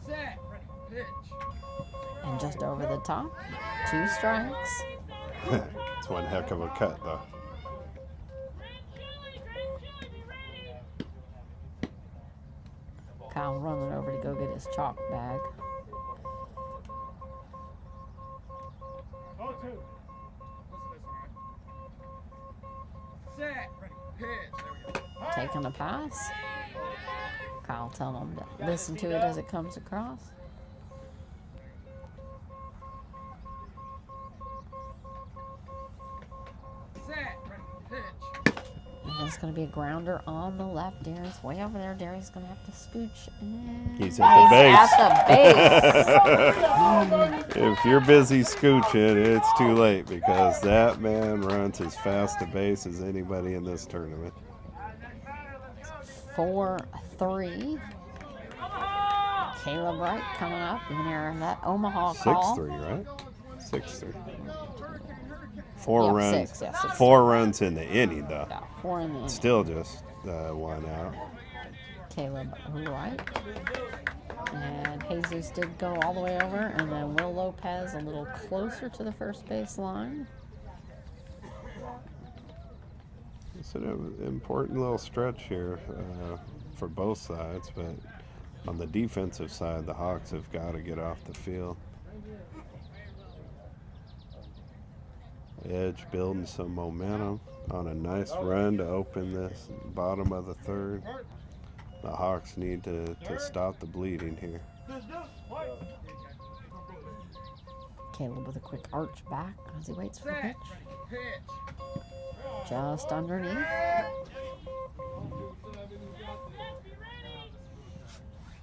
Set. Ready. Pitch. And just over the top, 2 strikes. It's one heck of a cut, though. Kyle running over to go get his chalk bag. Set. Ready. Pitch. There we go. Taking a pass. Kyle telling him to listen to it as it comes across. Set. Ready. Pitch. And it's going to be a grounder on the left. Darren's way over there. Darren's going to have to scooch. And He's at the base. At the base. If you're busy scooching, it's too late because that man runs as fast a base as anybody in this tournament. 4-3. Caleb Wright coming up in there. That Omaha call. 6-3, right? 6-3. 4 Yeah, runs. 6, yeah, 6. 4 runs in the inning, though. Yeah, 4 in the inning. Still just 1 out. Caleb Wright. And Jesus did go all the way over. And then Will Lopez a little closer to the first base line. It's an important little stretch here for both sides, but on the defensive side, the Hawks have got to get off the field. Edge building some momentum on a nice run to open this bottom of the 3rd. The Hawks need to stop the bleeding here. Caleb with a quick arch back as he waits for the Set. pitch. Pitch. Just underneath.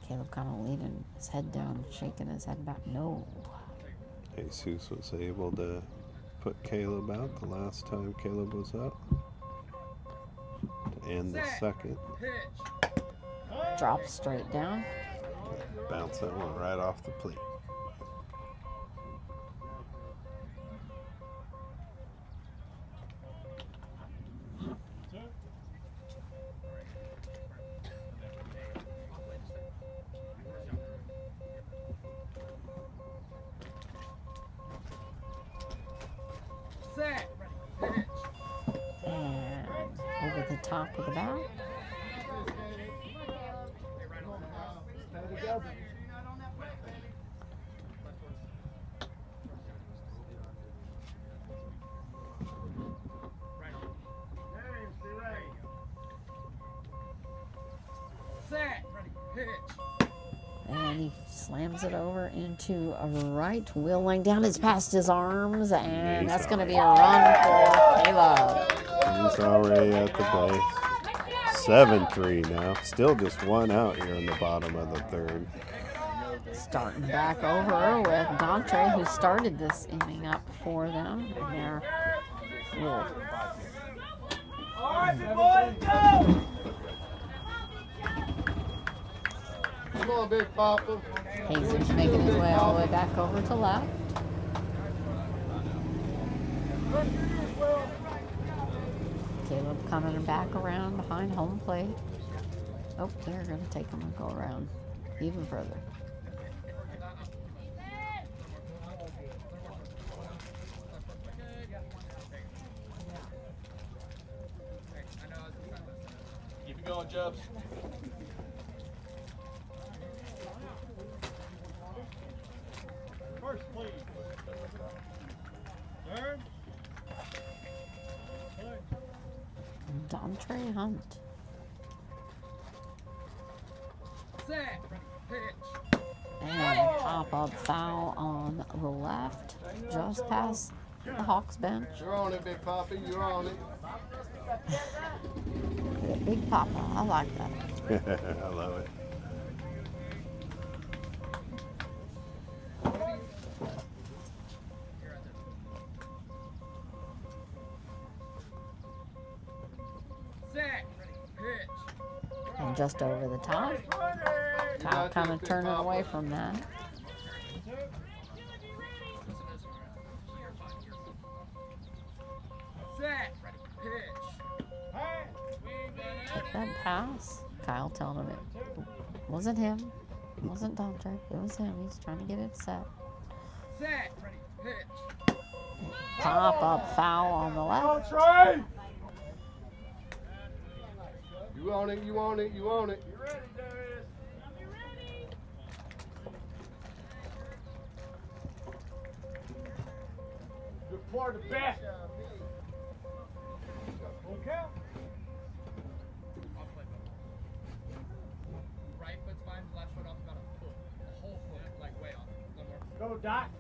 Caleb kind of leaning his head down, shaking his head back. No. Jesus was able to put Caleb out the last time Caleb was up to end the 2nd. Pitch. Drop straight down. Bounce that one right off the plate. Set. Ready. Pitch. And over the top of the bat. Set. Ready. Pitch. And he slams it over into a right. Will laying down is past his arms. And that's going to be a run for Caleb. He's already at the base. 7-3 now. Still just 1 out here in the bottom of the 3rd. Starting back over with Dante, who started this inning up for them. And they're All right, boys, go! Come on, Big Papa. Jesus making his way all the way back over to left. Caleb coming back around behind home plate. Oh, they're going to take him and go around even further. Keep it going, Jubs. Trey Hunt. Set. Pitch. And pop-up foul on the left, just past the Hawks bench. You're on it, Big Poppy. You're on it. Big Papa, I like that. I love it. Set. Pitch. And just over the top. Kyle kind of turning away from that. Set. Pitch. That pass. Kyle telling him it wasn't him. It wasn't Dante. It was him. He's trying to get it set. Set. Pitch. Pop-up foul on the left. You on it. You on it. You on it. Deploy the best. Okay. Right foot's fine, left foot off about a foot. A whole foot, like way off. One more. Go, Dot.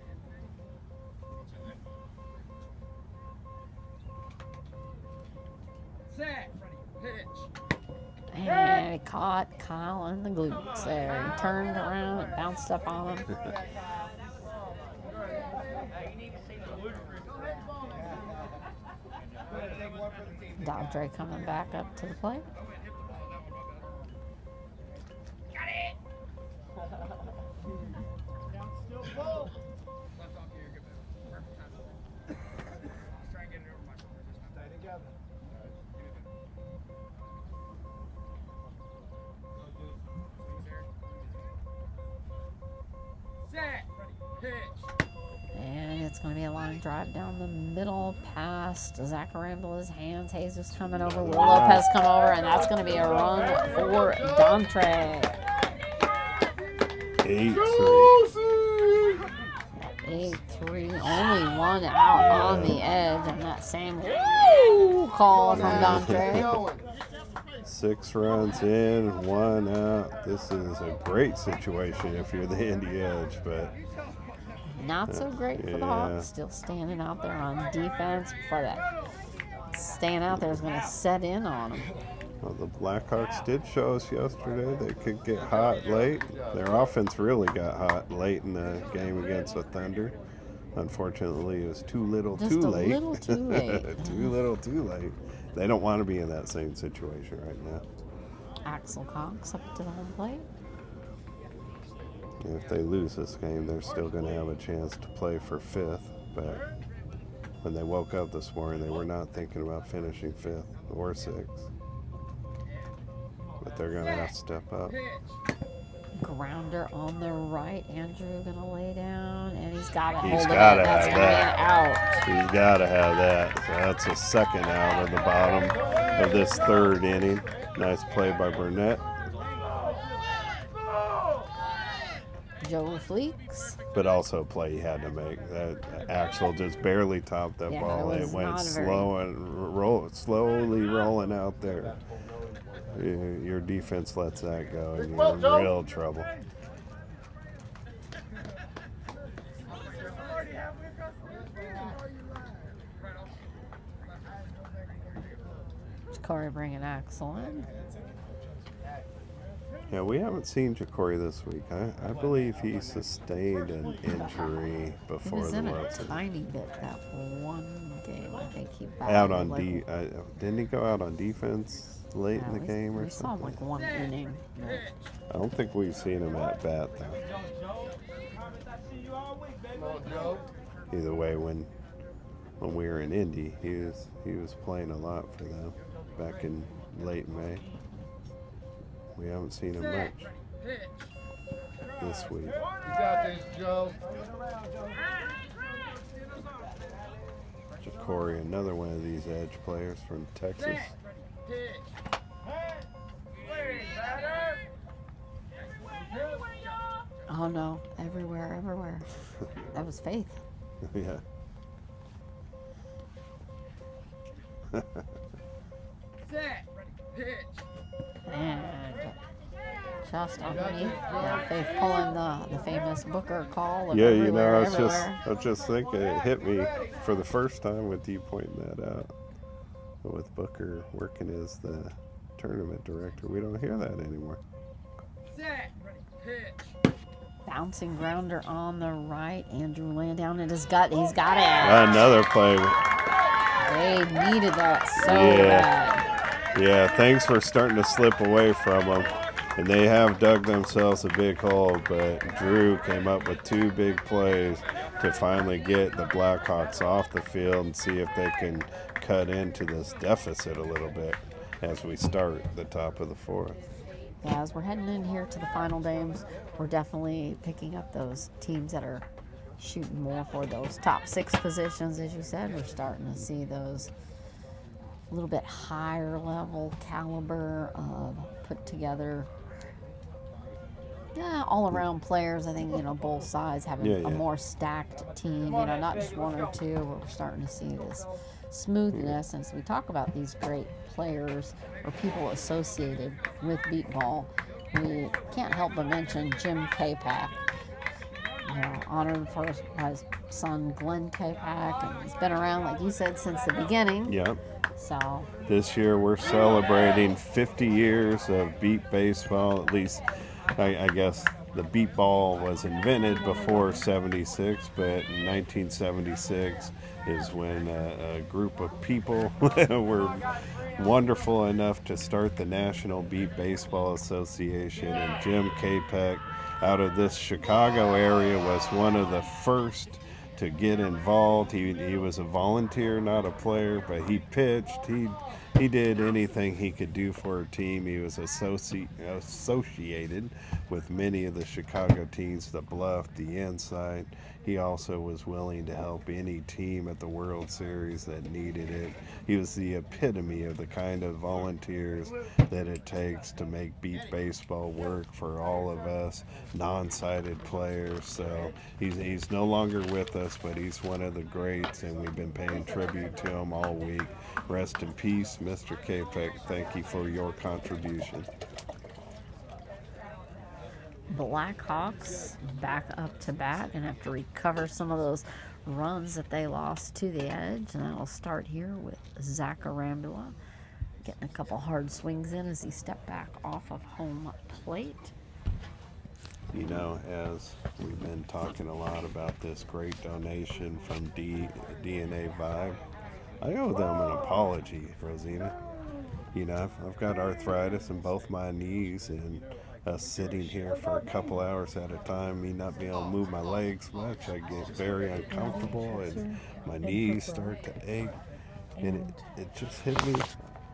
Set. Pitch. And he caught Kyle in the glutes there. He turned around and bounced up on him. Dante coming back up to the plate. Left off here, good move. Perfect time. Just try and get it over my shoulder this time. Stay together. Set. Pitch. And it's going to be a line drive down the middle past Zach Ramble's hands. Jesus coming over. Will Lopez come over, and that's going to be a run for Dante. 8-3. 8-3. Only one out on the edge, and that same call from Dante. 6 runs in, 1 out. This is a great situation if you're the Indy Edge, but Not so great for the Hawks. Still standing out there on defense before that. Staying out there is going to set in on them. well, the Blackhawks did show us yesterday they could get hot late. Their offense really got hot late in the game against the Thunder. Unfortunately, it was too little, Just too a late. little too late. Too little, too late. They don't want to be in that same situation right now. Axel Cox up to the home plate. And if they lose this game, they're still going to have a chance to play for 5th. But when they woke up this morning, they were not thinking about finishing 5th or 6th. But they're going to have to step up. Grounder on the right. Andrew gonna lay down, and he's got to hold He's it. got to That's have gonna that. be an out. He's got to have that. So that's a second out of the bottom of this 3rd inning. Nice play by Burnett. Joe Fleeks. But also a play he had to make. That Axel just barely topped that Yeah, ball. it It was went not a very- slowly rolling out there. Your defense lets that go, and you're in real trouble. Corey bringing Axel in. Yeah, we haven't seen Ja'Cory this week. I believe he sustained an injury He before was the in a World tiny bit that one game. I think he out battled on like, didn't he go out on defense late in the game or we saw him something? like one inning. I don't think we've seen him at bat though. Come on, Joe. Either way, when we were in Indy, he was playing a lot for them back in late May. We haven't seen him much this week. You got this, Joe. Ja'Cory, another one of these edge players from Texas. Oh no, everywhere. That was Faith. Yeah. Set. And just underneath, Faith pulling the famous Booker call. Of Yeah, you know, I everywhere. was just thinking it hit me for the first time with you pointing that out. With Booker working as the tournament director, we don't hear that anymore. Set. Pitch. Bouncing grounder on the right. Andrew laying down in his gut. He's got it. Another play. They needed that so bad. Yeah, things were starting to slip away from them, and they have dug themselves a big hole, but Drew came up with 2 big plays to finally get the Blackhawks off the field and see if they can cut into this deficit a little bit as we start the top of the 4th. Yeah, as we're heading in here to the final games, we're definitely picking up those teams that are shooting more for those top 6 positions. As you said, we're starting to see those a little bit higher level caliber of put together all around players. I think, both sides having a more stacked team, not just 1 or 2, where we're starting to see this smoothness. And so we talk about these great players or people associated with beat ball. We can't help but mention Jim Kapak, honored for his son Glenn Kapak, and he's been around, like you said, since the beginning. Yep. So this year we're celebrating 50 years of beat baseball. At least, I guess the beat ball was invented before 76, but in 1976 is when a group of people were wonderful enough to start the National Beat Baseball Association, and Jim Kapak out of this Chicago area was one of the first to get involved. He was a volunteer, not a player, but he pitched. He did anything he could do for a team. He was associated with many of the Chicago teams, the Bluff, the Inside. He also was willing to help any team at the World Series that needed it. He was the epitome of the kind of volunteers that it takes to make beat baseball work for all of us non-sighted players. So he's no longer with us, but he's one of the greats, and we've been paying tribute to him all week. Rest in peace, Mr. Kapak. Thank you for your contribution. Blackhawks back up to bat and have to recover some of those runs that they lost to the edge. And then we'll start here with Zach Arambula getting a couple hard swings in as he stepped back off of home plate. As we've been talking a lot about this great donation from DNA Vibe, I owe them an apology, Rosina. I've got arthritis in both my knees, and sitting here for a couple hours at a time, me not being able to move my legs much, I get very uncomfortable and my knees start to ache. And it just hit me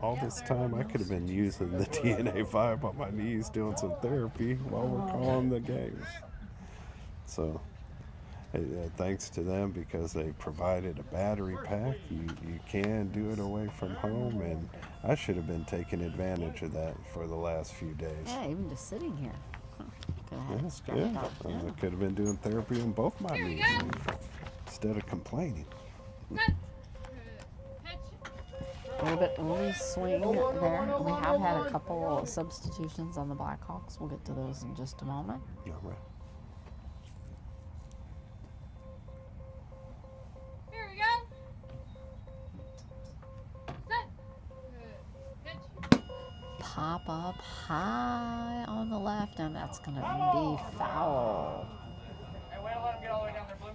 all this time. I could have been using the DNA Vibe on my knees doing some therapy while we're calling the games. So thanks to them, because they provided a battery pack. You can do it away from home, and I should have been taking advantage of that for the last few days. Yeah, even just sitting here. I could have been doing therapy on both my knees instead of complaining. A little bit early swing there. We have had a couple of substitutions on the Blackhawks. We'll get to those in just a moment. All right. Here we go. Set. Pitch. Pop up high on the left, and that's going to be foul. Hey, way to let him get all the way down there, Blue.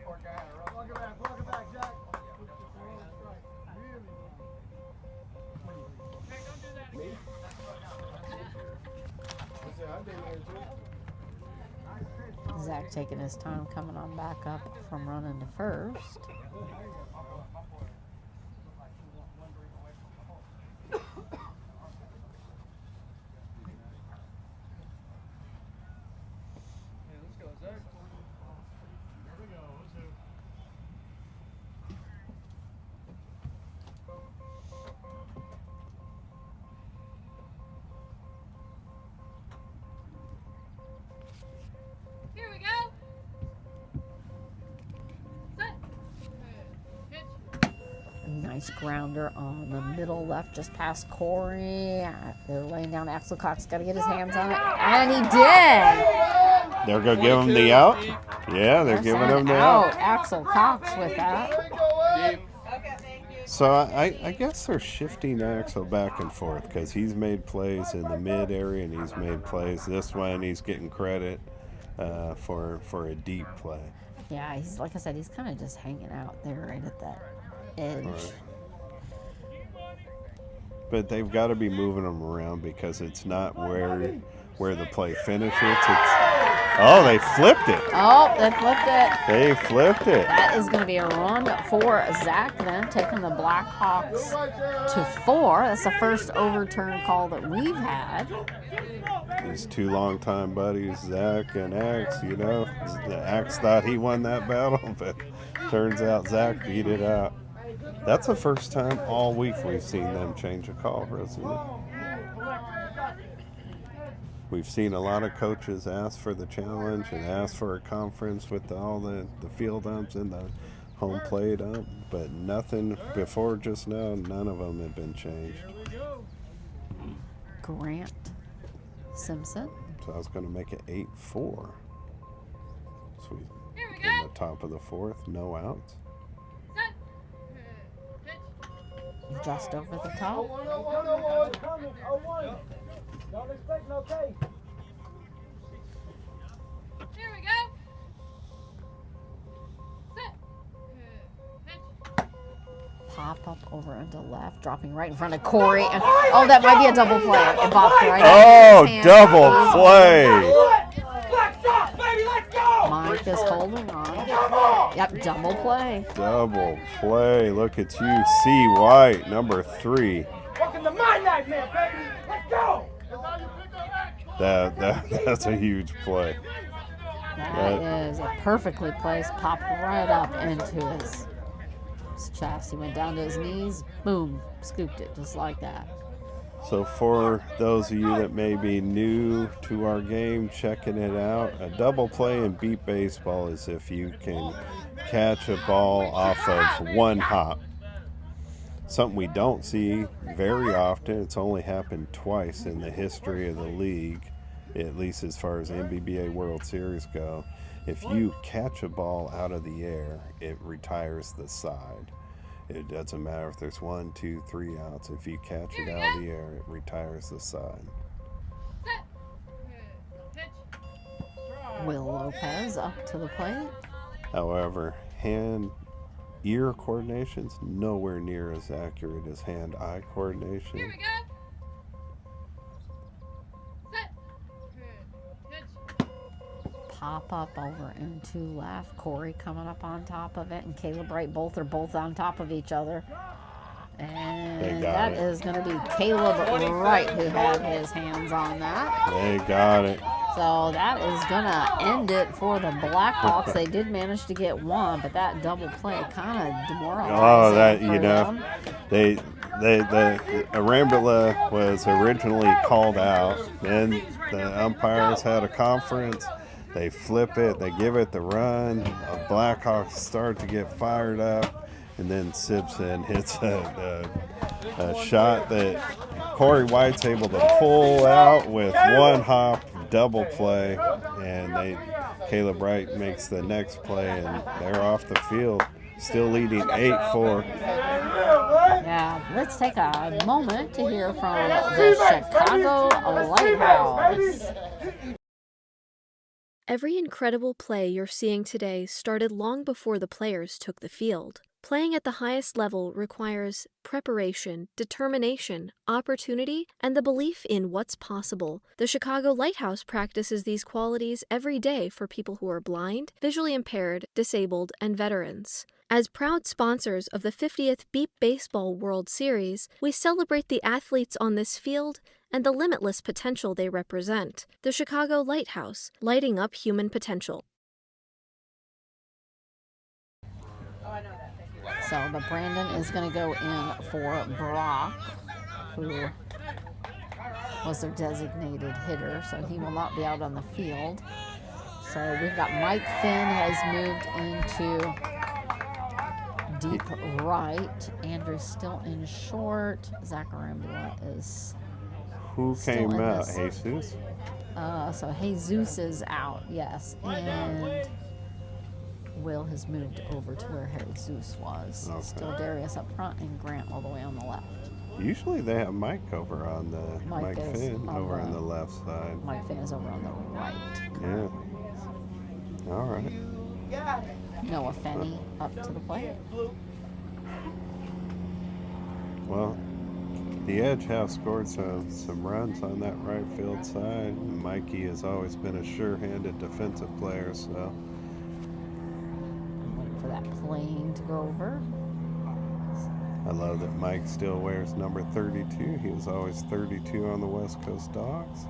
Poor guy had a rough. Welcome back, Jack. Hey, don't do that again. Zach taking his time coming on back up from running to first. Here we go. Set. Nice grounder on the middle left, just past Corey. They're laying down. Axel Cox got to get his hands on it, and he did. They're going to give him the out? Yeah, they're giving him the out. Axel Cox with that. So I guess they're shifting Axel back and forth because he's made plays in the mid area and he's made plays this way, and he's getting credit for a deep play. Yeah, he's like I said, he's kind of just hanging out there right at that edge. Right. But they've got to be moving them around because it's not where the play finishes. They flipped it. Oh, they flipped it. They flipped it. That is going to be a run for Zach then, taking the Blackhawks to 4. That's the first overturn call that we've had. These two longtime buddies, Zach and Axe, Axe thought he won that battle, but turns out Zach beat it out. That's the first time all week we've seen them change a call, isn't it? We've seen a lot of coaches ask for the challenge and ask for a conference with all the field umps and the home plate ump, but nothing before just now, none of them have been changed. Grant Simpson. So I was going to make it 8-4. So we in the top of the fourth, no outs. Just over the top. Don't expect no case. Here we go. Set. Pop up over into left, dropping right in front of Corey. And, that might be a double play. It bopped right Oh, into his hand. double play. Let's go, baby, let's go. Mike is holding on. Yep, double play. Double play. Look at you, C. White, number 3. Welcome to my nightmare, baby. Let's go. That's a huge play. That is a perfectly placed, popped right up into his chest. He went down to his knees, boom, scooped it just like that. So for those of you that may be new to our game, checking it out, a double play in beat baseball is if you can catch a ball off of one hop. Something we don't see very often. It's only happened twice in the history of the league, at least as far as NBBA World Series go. If you catch a ball out of the air, it retires the side. It doesn't matter if there's 1, 2, 3 outs. If you catch it out of the air, it retires the side. Will Lopez up to the plate. However, hand-ear coordination's nowhere near as accurate as hand-eye coordination. Here we go. Pop up over into left. Corey coming up on top of it, and Caleb Wright are both on top of each other. And that is going to be Caleb Wright who had his hands on that. They got it. So that is going to end it for the Blackhawks. They did manage to get one, but that double play kind of demoralized them. The Arambula was originally called out. Then the umpires had a conference. They flip it, they give it the run. The Blackhawks start to get fired up, and then Simpson hits a shot that Corey White's able to pull out with one hop, double play, and Caleb Wright makes the next play, and they're off the field, still leading 8-4. Yeah, let's take a moment to hear from the Chicago Lighthouse. Every incredible play you're seeing today started long before the players took the field. Playing at the highest level requires preparation, determination, opportunity, and the belief in what's possible. The Chicago Lighthouse practices these qualities every day for people who are blind, visually impaired, disabled, and veterans. As proud sponsors of the 50th Beep Baseball World Series, we celebrate the athletes on this field and the limitless potential they represent. The Chicago Lighthouse, lighting up human potential. So, but Brandon is going to go in for Brock, who was their designated hitter, so he will not be out on the field. So we've got Mike Finn has moved into deep right. Andrew's still in short. Zacharembula is Who still came in out? this. Jesus? So Jesus is out, yes. And Will has moved over to where Jesus was. Okay. Still Darius up front and Grant all the way on the left. Usually they have Mike over on the Mike is Finn on over the- on the left side. Mike Finn is over on the right. Yeah. All right. Noah Fenney up to the plate. Well, the Edge have scored some runs on that right field side. Mikey has always been a sure-handed defensive player, so Waiting for that plane to go over. I love that Mike still wears number 32. He was always 32 on the West Coast Dogs.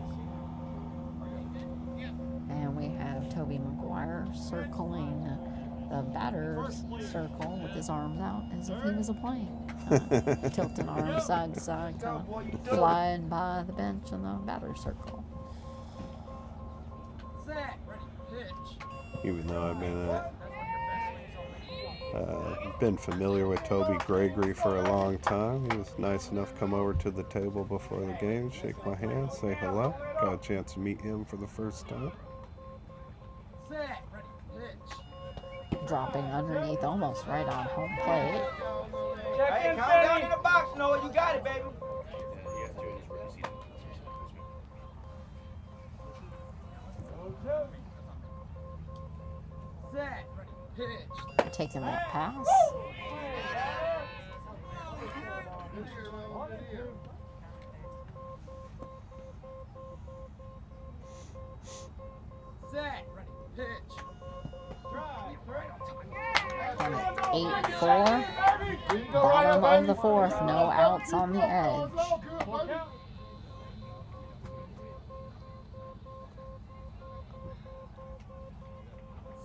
And we have Toby McGuire circling the batter's circle with his arms out as if he was a plane. Tilting arms side to side, kind of flying by the bench in the batter's circle. Set. Ready. Pitch. Even though I've been familiar with Toby Gregory for a long time, he was nice enough to come over to the table before the game, shake my hand, say hello. Got a chance to meet him for the first time. Set. Ready. Pitch. Dropping underneath almost right on home plate. Hey, calm down in the box, Noah. You got it, baby. Set. Ready. Pitch. Taking that pass. Set. Ready. Pitch. And it's 8-4. Bottom of the fourth. No outs on the edge.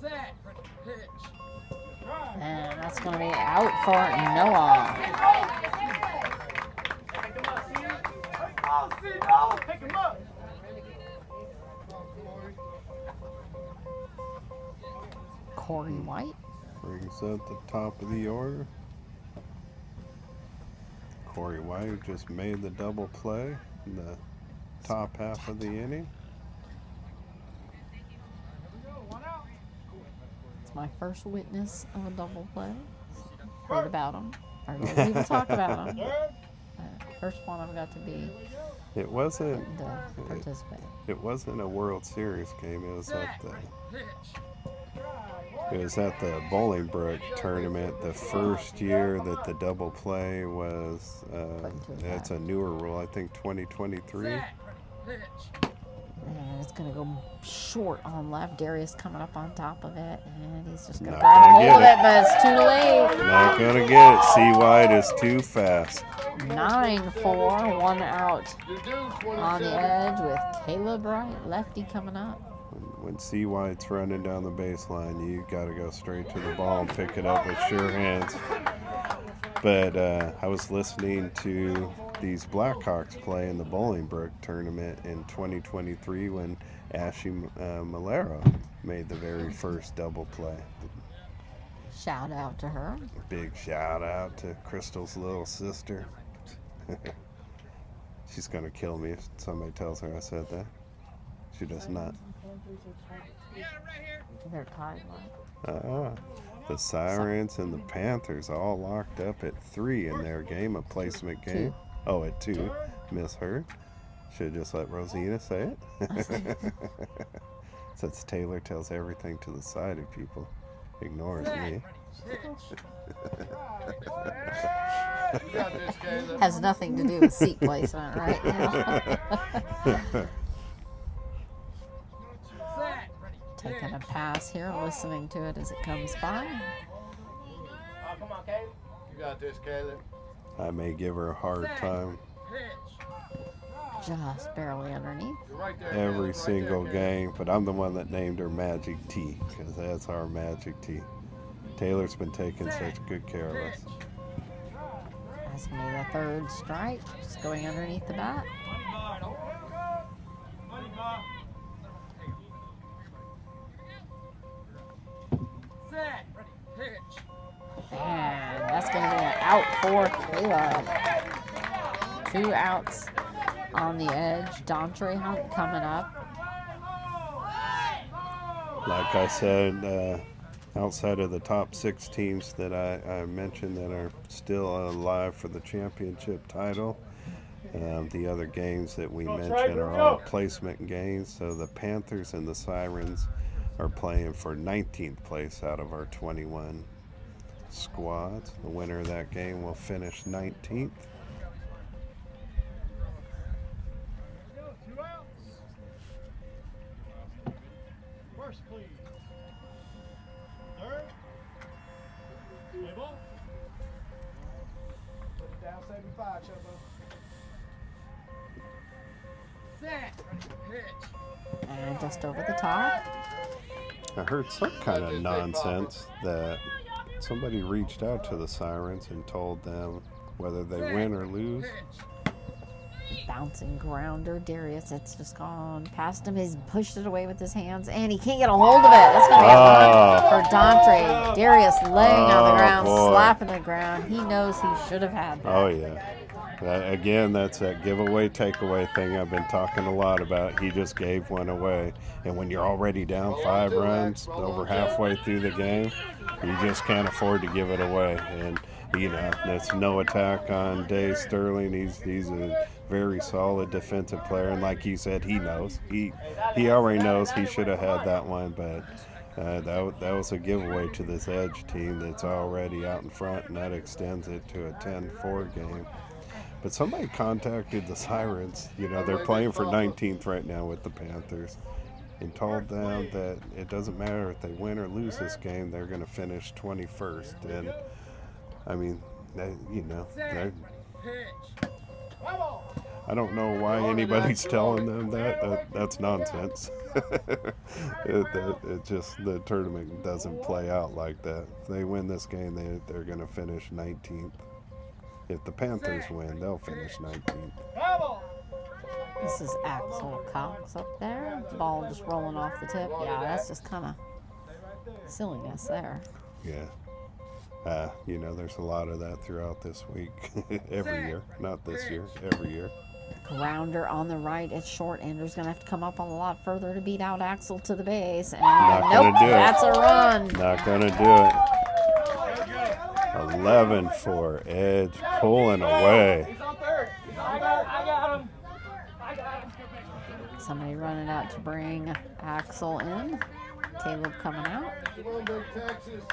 Set. Ready. Pitch. And that's going to be out for Noah. Oh, see, Noah. Pick him up. Corey White. Brings up the top of the order. Corey White just made the double play in the top half of the inning. It's my first witness of a double play. Heard about them. I don't even talk about them. First one I've got to be It wasn't. and participate. It wasn't a World Series game. It was at the. Pitch. It was at the Bolingbrook tournament. The first year that the double play was. It's a newer rule. I think 2023. Set. Ready. Pitch. And it's going to go short on left. Darius coming up on top of it. And he's just going to Not grab a gonna hold of get it, but it's too late. Not gonna get it. C. White is too fast. 9-4. One out You do on the 27. edge with Caleb Wright, lefty coming up. When C. White's running down the baseline, you got to go straight to the ball and pick it up with sure hands. But I was listening to these Blackhawks play in the Bolingbrook tournament in 2023 when Ashley Malero made the very first double play. Shout out to her. Big shout out to Crystal's little sister. She's going to kill me if somebody tells her I said that. She does not. They're tied. Like. The Sirens and the Panthers all locked up at 3 in their game, a placement game. 2. Oh, at 2. Misheard. Should have just let Rosina say it. Since Taylor tells everything to the side of people, ignores me. You got this, Caleb. Has nothing to do with seat placement, right? Set. Ready. Taking a pass here, listening to it as it comes by. Oh, come on, Caleb. You got this, Caleb. I may give her a hard time Pitch. Just barely underneath. You're right there. every Caleb. Right single there, game, but I'm the one that named her Magic T, because that's our Magic T. Taylor's been taking such good care of us. That's going to be the third strike. Just going underneath the bat. Set. Ready. Pitch. And out for Caleb. 2 outs on the edge. Dontre Hunt coming up. Like I said, outside of the top 6 teams that I mentioned that are still alive for the championship title, the other games that we mentioned are all placement games. So the Panthers and the Sirens are playing for 19th place out of our 21 squads. The winner of that game will finish 19th. First, please. Third. Table. Put it down 75, Chubbo. Set. Pitch. And just over the top. I heard some kind of nonsense that somebody reached out to the Sirens and told them whether they win or lose. Bouncing grounder. Darius, it's just gone past him. He's pushed it away with his hands, and he can't get a hold of it. That's going to be a run for Dontre. Darius laying on the ground, slapping the ground. He knows he should have had that. Oh, yeah. Again, that's that giveaway, takeaway thing I've been talking a lot about. He just gave one away. And when you're already down 5 runs over halfway through the game, you just can't afford to give it away. And, you know, that's no attack on Dave Sterling. He's a very solid defensive player. And like you said, he knows. He already knows he should have had that one. But that was a giveaway to this Edge team that's already out in front, and that extends it to a 10-4 game. But somebody contacted the Sirens. You know, they're playing for 19th right now with the Panthers, and told them that it doesn't matter if they win or lose this game, they're going to finish 21st. And, I mean, you know, I don't know why anybody's telling them that. That's nonsense. It just, the tournament doesn't play out like that. If they win this game, they're going to finish 19th. If the Panthers win, they'll finish 19th. This is Axel Cox up there. Ball just rolling off the tip. Yeah, that's just kind of silliness there. Yeah. You know, there's a lot of that throughout this week. Every year. Not this year. Every year. Grounder on the right. It's short. Andrew's going to have to come up a lot further to beat out Axel to the base. And Not nope, gonna do it. That's a run. Not going to do it. 11 for Edge, pulling away. He's on third. I got him. Somebody running out to bring Axel in. Caleb coming out. Come on, Big Texas.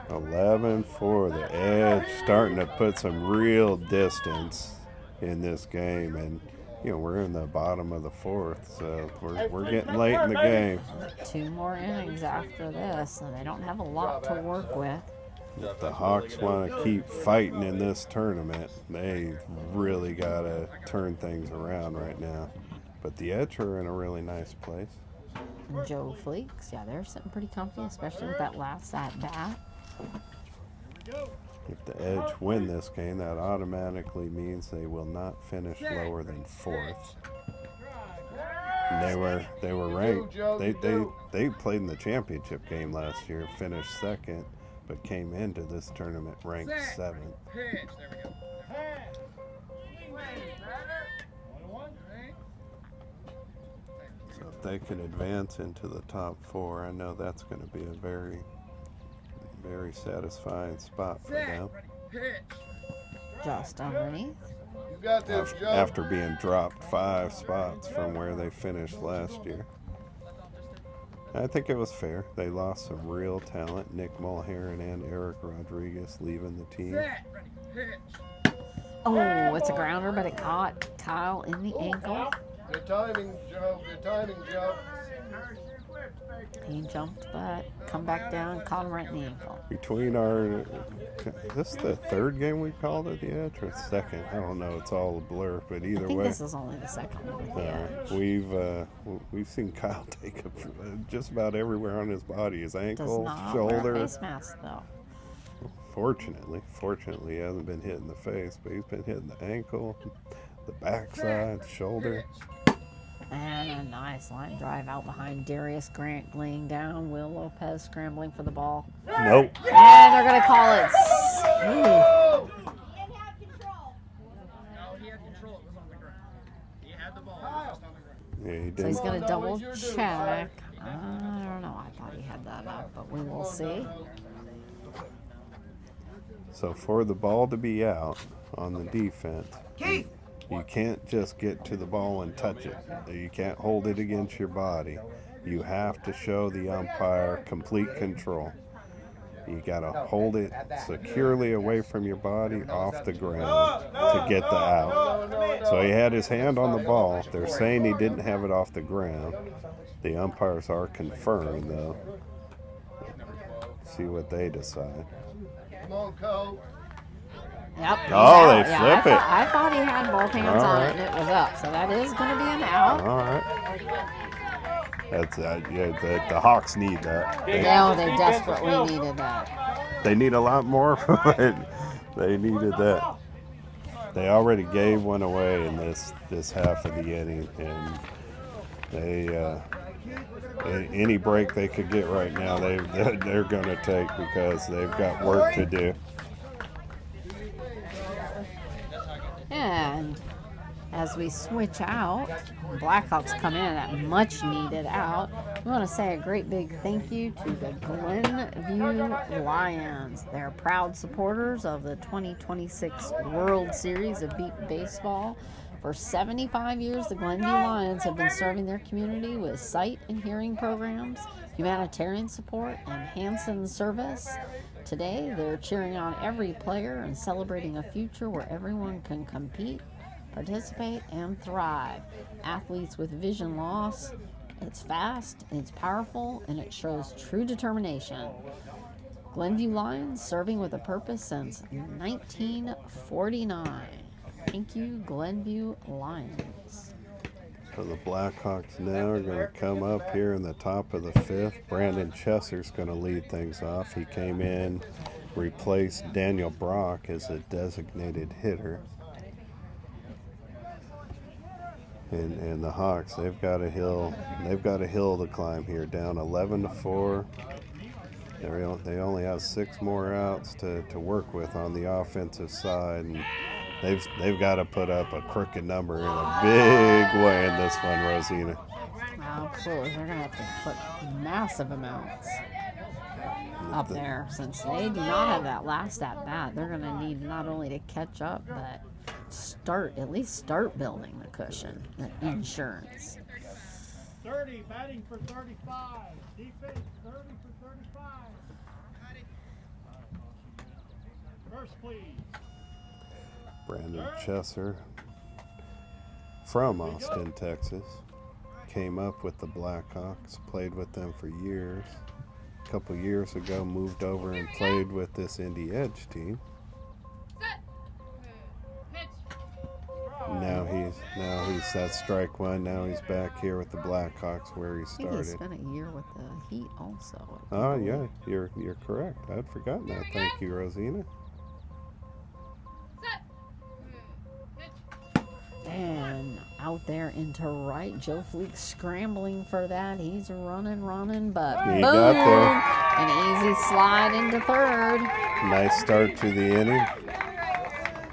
11 for the Edge, starting to put some real distance in this game. And, you know, we're in the bottom of the 4th, so we're getting late in the game. 2 more innings after this, and they don't have a lot to work with. If the Hawks want to keep fighting in this tournament, they really got to turn things around right now. But the Edge are in a really nice place. And Joe Fleeks, yeah, they're sitting pretty comfy, especially with that last at-bat. If the Edge win this game, that automatically means they will not finish lower than 4th. And they were ranked. They played in the championship game last year, finished 2nd, but came into this tournament ranked 7th. Pitch. There we go. So if they can advance into the top 4, I know that's going to be a very, very satisfying spot for them. Just underneath. You got this, Joe. After being dropped 5 spots from where they finished last year. I think it was fair. They lost some real talent. Nick Mulheron and Eric Rodriguez leaving the team. Oh, it's a grounder, but it caught Kyle in the ankle. Good timing, Joe. Good timing, Joe. He jumped, but come back down, caught him right in the ankle. Between our, this is the 3rd game we called at the Edge, or 2nd? I don't know. It's all a blur, but either I think way. this is only the 2nd one with the Edge. We've seen Kyle take it just about everywhere on his body. His ankle, Does not shoulder. wear a face mask, though. Fortunately, he hasn't been hit in the face, but he's been hitting the ankle, the backside, shoulder. And a nice line drive out behind Darius Grant laying down. Will Lopez scrambling for the ball. Nope. And they're going to call it safe. No, he had control. It was on the ground. He had the ball. It was just on the ground. Yeah, he So he's didn't. going to double check. I don't know. I thought he had that up, but we will see. So for the ball to be out on the defense, you can't just get to the ball and touch it. You can't hold it against your body. You have to show the umpire complete control. You got to hold it securely away from your body off the ground to get the out. So he had his hand on the ball. They're saying he didn't have it off the ground. The umpires are confirming, though. See what they decide. Come on, Cole. Yep. he's Oh, out. they flip it. I thought he had both hands All on right. it and it was up. So that is going to be an out. All right. That's the Hawks need that. No, they desperately needed that. They need a lot more, but they needed that. They already gave one away in this half of the inning, and they any break they could get right now, they're going to take because they've got work to do. And as we switch out, Blackhawks come in at much needed out. We want to say a great big thank you to the Glenview Lions. They're proud supporters of the 2026 World Series of Beat Baseball. For 75 years, the Glenview Lions have been serving their community with sight and hearing programs, humanitarian support, and Hansen service. Today, they're cheering on every player and celebrating a future where everyone can compete, participate, and thrive. Athletes with vision loss, it's fast, it's powerful, and it shows true determination. Glenview Lions serving with a purpose since 1949. Thank you, Glenview Lions. So the Blackhawks now are going to come up here in the top of the fifth. Brandon Chesser's going to lead things off. He came in, replaced Daniel Brock as a designated hitter. And the Hawks, they've got a hill to climb here, down 11-4. They only have 6 more outs to work with on the offensive side, and they've got to put up a crooked number in a big way in this one, Rosina. Absolutely, they're going to have to put massive amounts up there since they do not have that last at bat. They're going to need not only to catch up, but at least start building the cushion, the insurance. 30, batting for 35. Defense, 30 for 35. First, please. Brandon Chesser from Austin, Texas, came up with the Blackhawks, played with them for years. A couple years ago, moved over and played with this Indy Edge team. Now he's that strike one. Now he's back here with the Blackhawks where he I think he started. spent a year with the Heat also. Oh yeah, you're correct. I'd forgotten that. Thank you, Rosina. And out there into right, Joe Fleek scrambling for that. He's running, but He boom! got there. An easy slide into third. Nice start to the inning.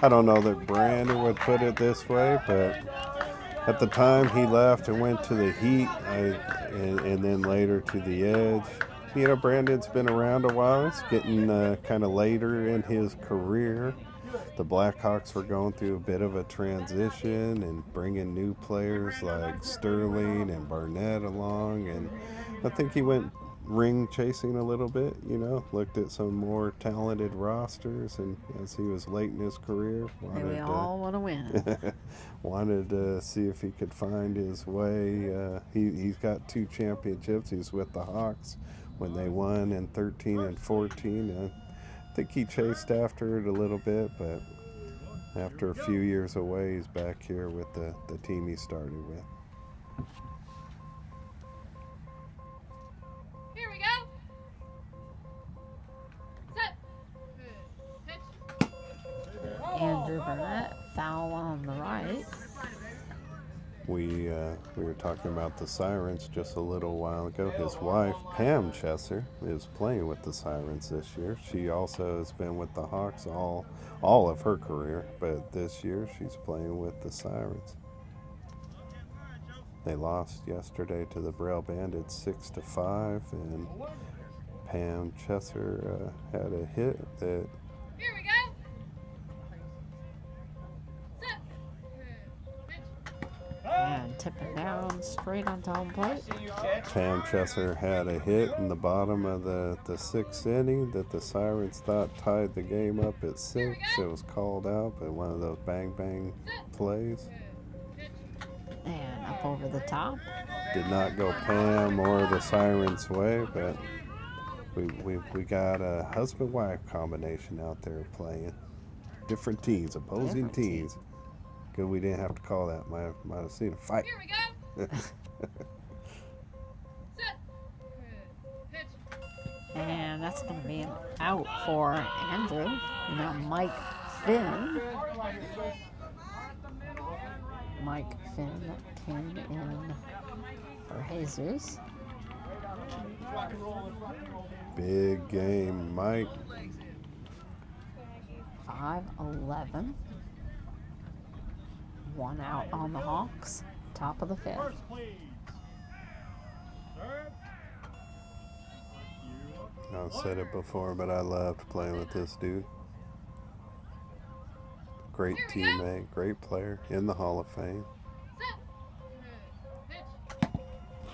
I don't know that Brandon would put it this way, but at the time he left and went to the Heat and then later to the Edge. You know, Brandon's been around a while. It's getting kind of later in his career. The Blackhawks were going through a bit of a transition and bringing new players like Sterling and Barnett along. And I think he went ring chasing a little bit, you know, looked at some more talented rosters, and as he was late in his career, We all want to win. wanted to see if he could find his way. He's got 2 championships. He's with the Hawks when they won in 13 and 14. I think he chased after it a little bit, but after a few years away, he's back here with the team he started with. Here we go. Set. Pitch. Andrew Burnett, foul on the right. We were talking about the Sirens just a little while ago. His wife, Pam Chesser, is playing with the Sirens this year. She also has been with the Hawks all of her career, but this year she's playing with the Sirens. They lost yesterday to the Braille Bandits 6-5, and Pam Chesser had a hit that Here we go. Set. And tipping down straight onto home plate. Pam Chesser had a hit in the bottom of the sixth inning that the Sirens thought tied the game up at 6. It was called out, but one of those bang plays. And up over the top. Did not go Pam or the Sirens' way, but we got a husband-wife combination out there playing. Different teams, opposing teams. Good we didn't have to call that. Might have seen a fight. Here we go. Set. Pitch. And that's going to be an out for Andrew. You got Mike Finn. Mike Finn came in for Jesus. Big game, Mike. 5-11. 1 out on the Hawks. Top of the 5th. First, please. Third. I've said it before, but I loved playing with this dude. Great teammate, great player, in the Hall of Fame.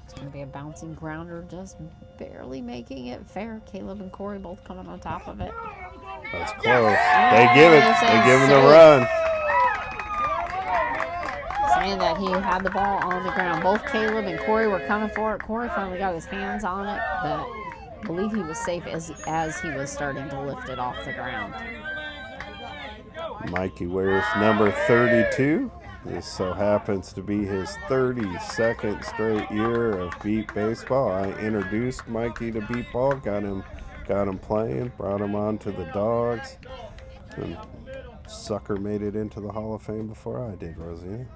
It's going to be a bouncing grounder, just barely making it fair. Caleb and Corey both coming on top of it. That's close. They give him the run. Saying that he had the ball on the ground. Both Caleb and Corey were coming for it. Corey finally got his hands on it, but I believe he was safe as he was starting to lift it off the ground. Mikey wears number 32. This so happens to be his 32nd straight year of beat baseball. I introduced Mikey to beat ball, got him playing, brought him on to the Dogs, and sucker made it into the Hall of Fame before I did, Rosie.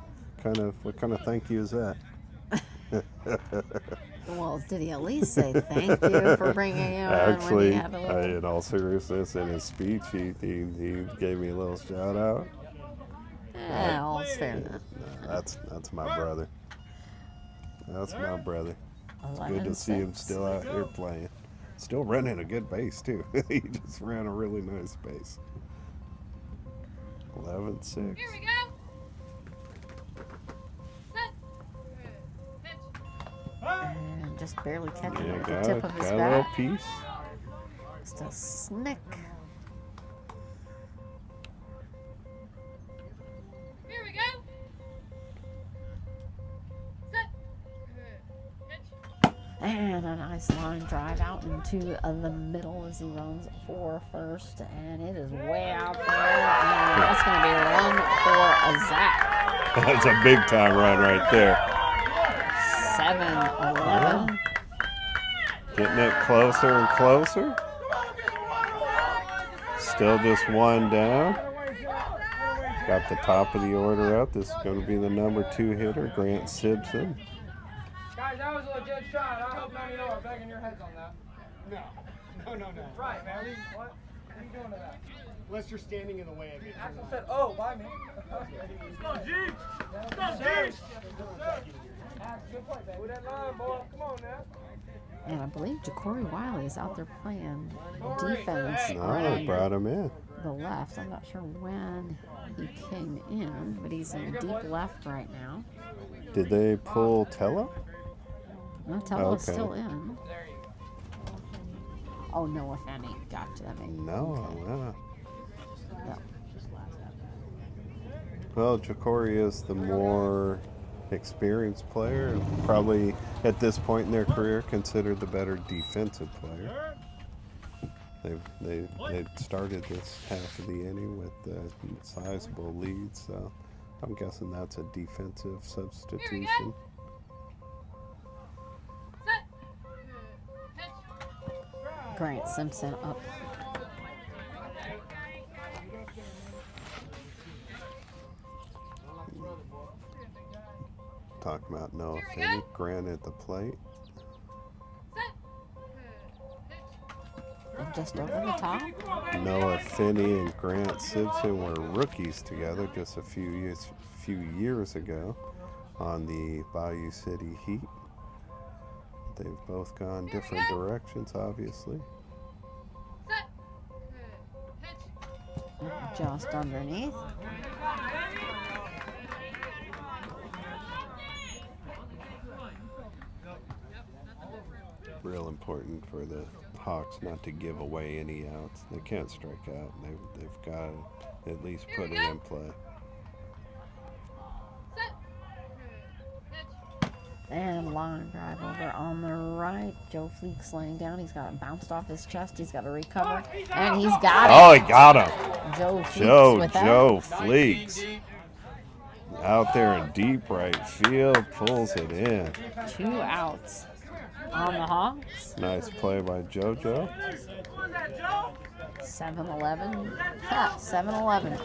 What kind of thank you is that? Well, did he at least say thank you for bringing him Actually, when he had a little... in all seriousness, in his speech, he gave me a little shout out. Yeah, all's fair enough. No, that's my brother. That's my brother. It's good to see him still out here playing. Still running a good base, too. He just ran a really nice base. 11-6. Here we go. Set. Pitch. And just barely catching it Yeah, with got the tip of his a little bat. piece. Just a snick. Here we go. Set. Pitch. And a nice line drive out into the middle as he runs for first. And it is way out there. And that's going to be a run for a zap. That's a big time run right there. 7-11. Getting it closer and closer. Still just one down. Got the top of the order up. This is going to be the number 2 hitter, Grant Simpson. Guys, that was a legit shot. I hope none of you are banging your heads on that. No. Right, man. What are you doing to that? Unless you're standing in the way of it. Axel said, oh, by me. Go, Jeeps. Go, Jeeps. Ax, good play, baby. With that line, boy. Come on now. And I believe Ja'Cory Wiley is out there playing defense No, they brought him in. the left. I'm not sure when he came in, but he's in deep left right now. Did they pull Tella? No, Tello's Okay. still in. Oh, Noah Fanny. Gotcha. That makes No. Yeah. Well, Ja'Cory is the more experienced player. Probably at this point in their career considered the better defensive player. They started this half of the inning with a sizable lead, so I'm guessing that's a defensive substitution. Set. Pitch. Grant Simpson up. Talking about Noah Finney. Grant at the plate. And just over the top. Noah Finney and Grant Simpson were rookies together just a few years ago on the Bayou City Heat. They've both gone different directions, obviously. Just underneath. Real important for the Hawks not to give away any outs. They can't strike out. They've got to at least put it in play. And line drive over on the right. Joe Fleek's laying down. He's got it bounced off his chest. He's got to recover. And he's got it. Oh, he got him. Joe Fleeks with that. Joe Fleeks. Out there in deep right field. Pulls it in. 2 outs on the Hawks. Nice play by JoJo. 7-11. 7-11.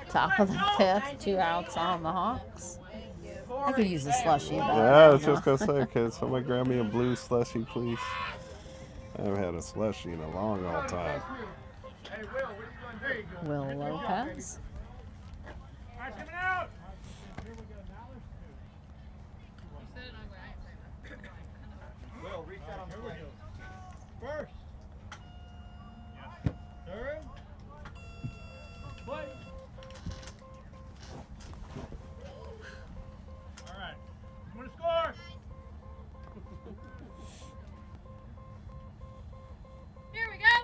Top of the 5th. 2 outs on the Hawks. I could use a slushie. Yeah, I was just going to say, can somebody grab me a blue slushie, please? I haven't had a slushie in a long time. Will Lopez. First. Third. Play. All right. You want to score? Here we go.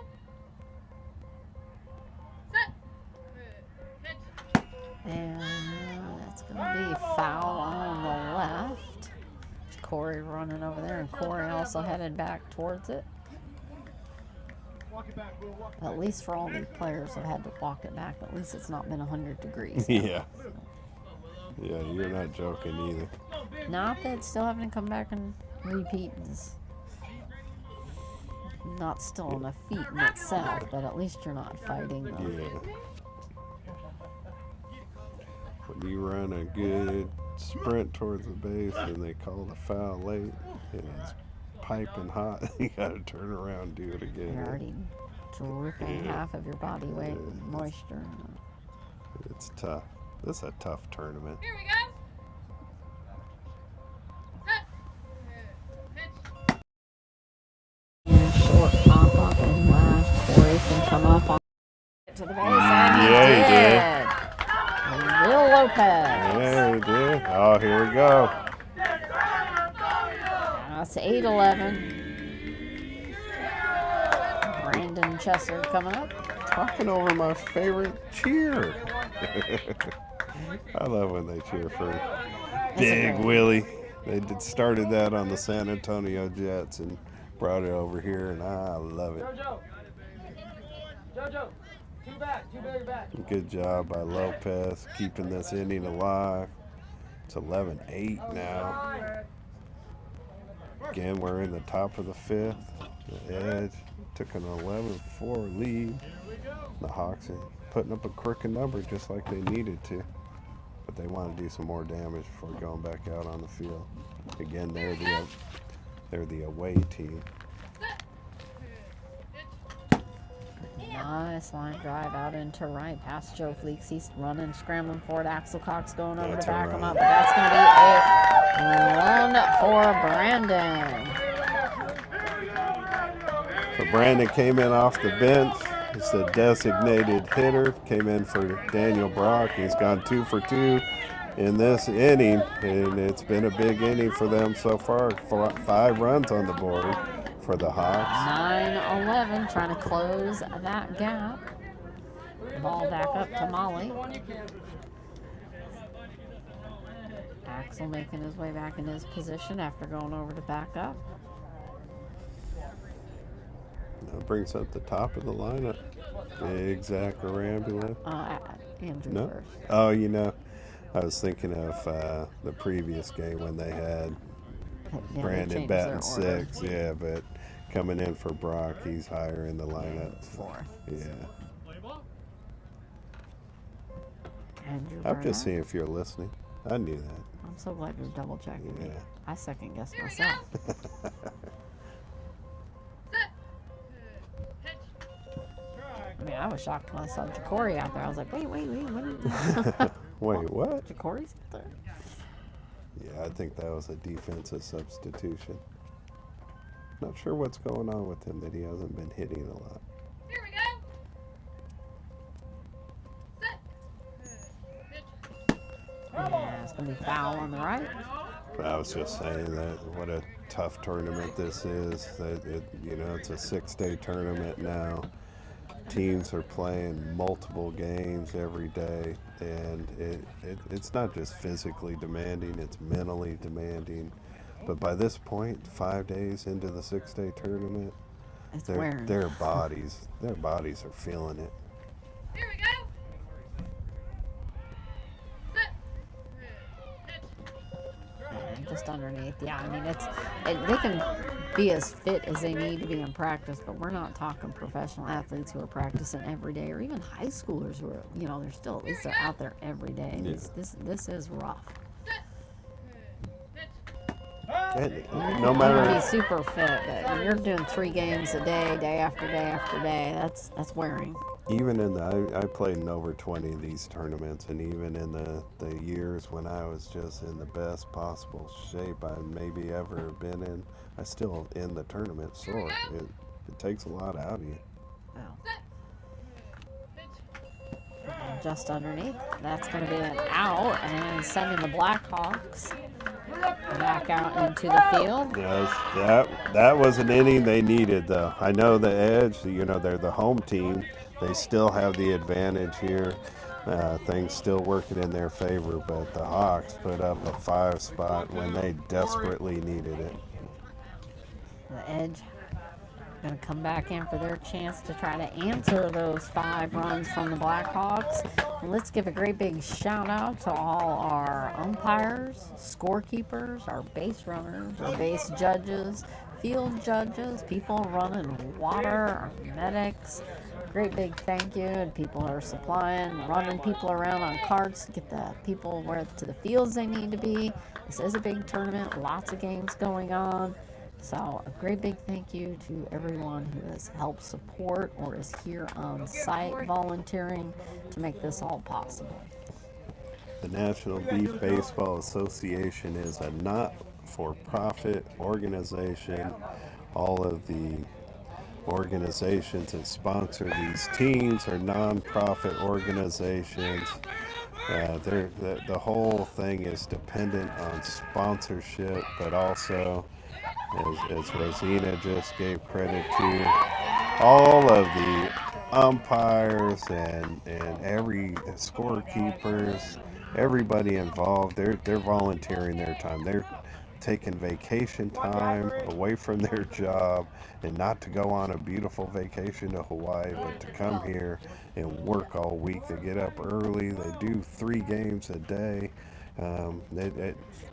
Set. Pitch. And that's going to be foul on the left. Corey running over there, and Corey also headed back towards it. Walk it back, Will. Walk it At least for all these players have had to walk it back. At least it's not been 100 degrees. Yeah. Yeah, you're not joking either. Not that still having to come back and repeat is not still on a feat in itself, but at least you're not fighting them. Yeah. When you run a good sprint towards the base and they call the foul late and it's piping hot, you gotta turn around and do it again. You're already dripping half of your body weight in moisture. It's tough. This is a tough tournament. Here we go. Set. Pitch. Short pop up and left. Corey can come up on to the base. And Yeah, he did. Will Lopez. Yeah, he did. Oh, here we go. That's 8-11. Brandon Chesser coming up. Talking over my favorite cheer. I love when they cheer for Big Willie. They started that on the San Antonio Jets and brought it over here, and I love it. JoJo, 2 back, 2 back. Good job by Lopez keeping this inning alive. It's 11-8 now. Again, we're in the top of the 5th. The Edge took an 11-4 lead. The Hawks are putting up a crooked number just like they needed to. But they want to do some more damage before going back out on the field. Again, they're the away team. Nice line drive out into right past Joe Fleeks. He's running, scrambling for it. Axel Cox going over to back him up. But that's going to be a run for Brandon. So Brandon came in off the bench. He's the designated hitter. Came in for Daniel Brock. He's gone 2 for 2 in this inning. And it's been a big inning for them so far. 5 runs on the board for the Hawks. 9-11, trying to close that gap. Ball back up to Molly. Axel making his way back in his position after going over to back up. That brings up the top of the lineup. Big Zach Arambula. Andrew No? first. Oh, you know, I was thinking of the previous game when they had Yeah, they Brandon changed batting their order. 6. Yeah, but coming in for Brock, he's higher in the lineup. 4th. Yeah. Play ball. Andrew I'm just Burnett. seeing if you're listening. I knew that. I'm so glad you're double checking me. Yeah. I second guessed myself. I mean, I was shocked when I saw Ja'Cory out there. I was like, wait, what? Wait, what? Ja'Cory's out there? Yeah, I think that was a defensive substitution. Not sure what's going on with him that he hasn't been hitting a lot. Here we go. Yeah, it's going to be foul on the right. But I was just saying that what a tough tournament this is. That it's a 6-day tournament now. Teams are playing multiple games every day, and it's not just physically demanding, it's mentally demanding. But by this point, 5 days into the 6-day tournament, It's wearing. their bodies are feeling it. Here we go. And just underneath. Yeah, I mean, they can be as fit as they need to be in practice, but we're not talking professional athletes who are practicing every day, or even high schoolers who are, they're still at least they're out there every day. Yeah. This is rough. And You no want to be matter, super fit, but when you're doing 3 games a day, day after day after day, that's wearing. even in I played in over 20 of these tournaments, and even in the years when I was just in the best possible shape I maybe ever been in, I still in the tournament sore. It takes a lot out of you. Well, and just underneath, that's going to be an out, and sending the Blackhawks back out into the field. Yes, that was an inning they needed, though. I know the Edge, they're the home team. They still have the advantage here. Things still working in their favor, but the Hawks put up a 5 spot when they desperately needed it. The Edge going to come back in for their chance to try to answer those 5 runs from the Blackhawks. And let's give a great big shout out to all our umpires, scorekeepers, our base runners, our base judges, field judges, people running water, our medics. Great big thank you, and people are supplying, running people around on carts to get the people to the fields they need to be. This is a big tournament, lots of games going on. So a great big thank you to everyone who has helped support or is here on site volunteering to make this all possible. The National Beef Baseball Association is a not-for-profit organization. All of the organizations that sponsor these teams are non-profit organizations. The whole thing is dependent on sponsorship, but also, as Rosina just gave credit to, all of the umpires and every scorekeepers, everybody involved, they're volunteering their time. They're taking vacation time away from their job, and not to go on a beautiful vacation to Hawaii, but to come here and work all week. They get up early. They do 3 games a day.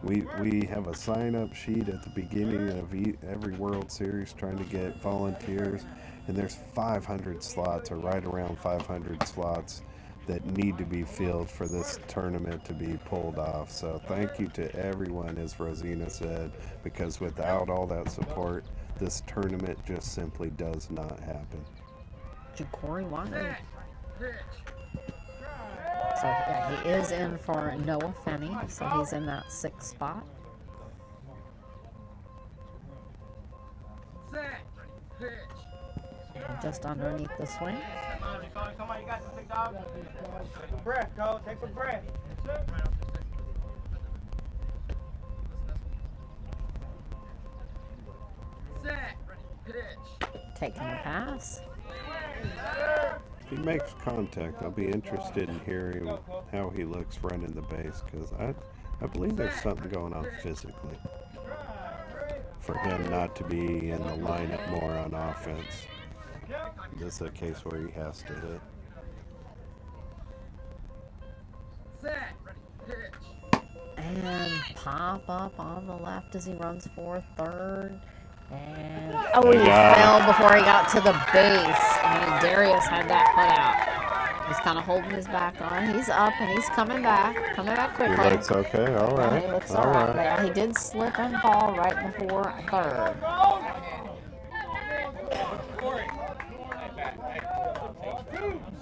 We have a sign-up sheet at the beginning of every World Series trying to get volunteers, and there's 500 slots, or right around 500 slots, that need to be filled for this tournament to be pulled off. So thank you to everyone, as Rosina said, because without all that support, this tournament just simply does not happen. Ja'Cory Wiley. So yeah, he is in for Noah Fenney, so he's in that 6th spot. And just underneath the swing. Come on, you got this, big dog. Take a breath, go. Take a breath. Set. Pitch. Taking the pass. If he makes contact, I'll be interested in hearing how he looks running the base, because I believe there's something going on physically for him not to be in the lineup more on offense. This is a case where he has to hit. Set. Pitch. And pop up on the left as he runs for 3rd. And he fell before he got to the base. And Darius had that put out. He's kind of holding his back on. He's up and he's coming back He quickly. looks okay. All Yeah, right. he looks All all right right. there. He did slip and fall right before third.